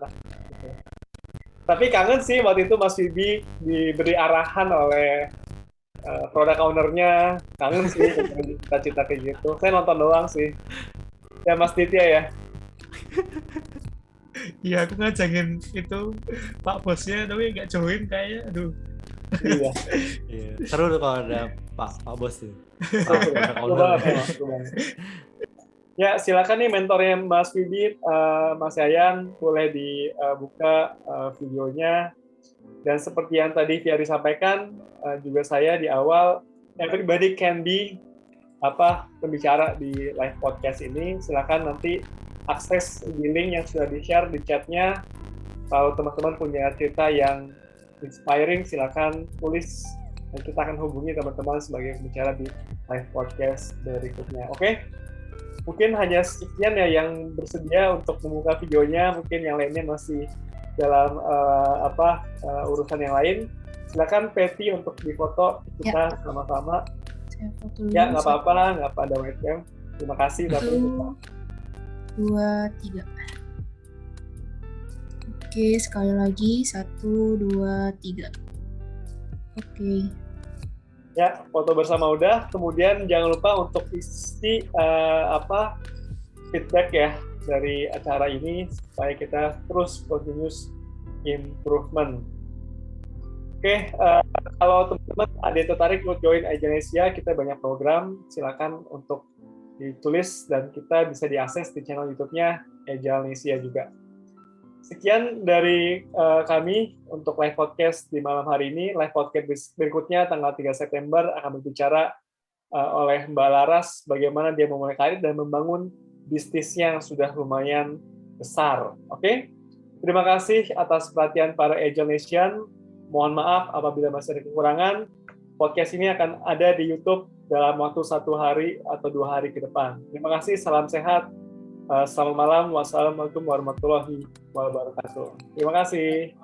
Tapi kangen sih waktu itu Mas Wibi diberi arahan oleh product owner-nya, kangen sih cita-cita kayak gitu. Saya nonton doang sih. Ya Mas Ditya ya. Iya, aku ngajakin itu Pak Bosnya, tapi nggak join kayaknya. Aduh. Iya. Iya. Seru tuh kalau ada Pak Bos tuh. Ya, silakan nih mentornya Mas Wibi, Mas Yayan, boleh dibuka videonya. Dan seperti yang tadi Fiari sampaikan, juga saya di awal, everybody can be pembicara di live podcast ini. Silakan nanti akses di link yang sudah di-share di chatnya. Kalau teman-teman punya cerita yang inspiring, silakan tulis dan kita akan hubungi teman-teman sebagai pembicara di live podcast berikutnya. Oke? Mungkin hanya sekian ya yang bersedia untuk membuka videonya. Mungkin yang lainnya masih dalam urusan yang lain. Silakan Peti untuk difoto kita sama-sama. Ya, nggak apa-apa, nggak ada webcam. Terima kasih. 1, 2, 3. Oke, sekali lagi 1, 2, 3. Oke. Ya, foto bersama udah. Kemudian jangan lupa untuk isi feedback ya dari acara ini supaya kita terus continuous improvement. Oke, kalau teman-teman ada yang tertarik untuk join Agilnesia, kita banyak program, silakan untuk ditulis dan kita bisa diakses di channel YouTube-nya Agilnesia juga. Sekian dari kami untuk live podcast di malam hari ini. Live podcast berikutnya tanggal 3 September akan berbicara oleh Mbak Laras bagaimana dia memulai karir dan membangun bisnisnya yang sudah lumayan besar. Oke? Terima kasih atas perhatian para Agilnesian. Mohon maaf apabila masih ada kekurangan. Podcast ini akan ada di YouTube dalam waktu 1 hari atau 2 hari ke depan. Terima kasih, salam sehat. Selamat malam. Wassalamualaikum warahmatullahi wabarakatuh. Terima kasih.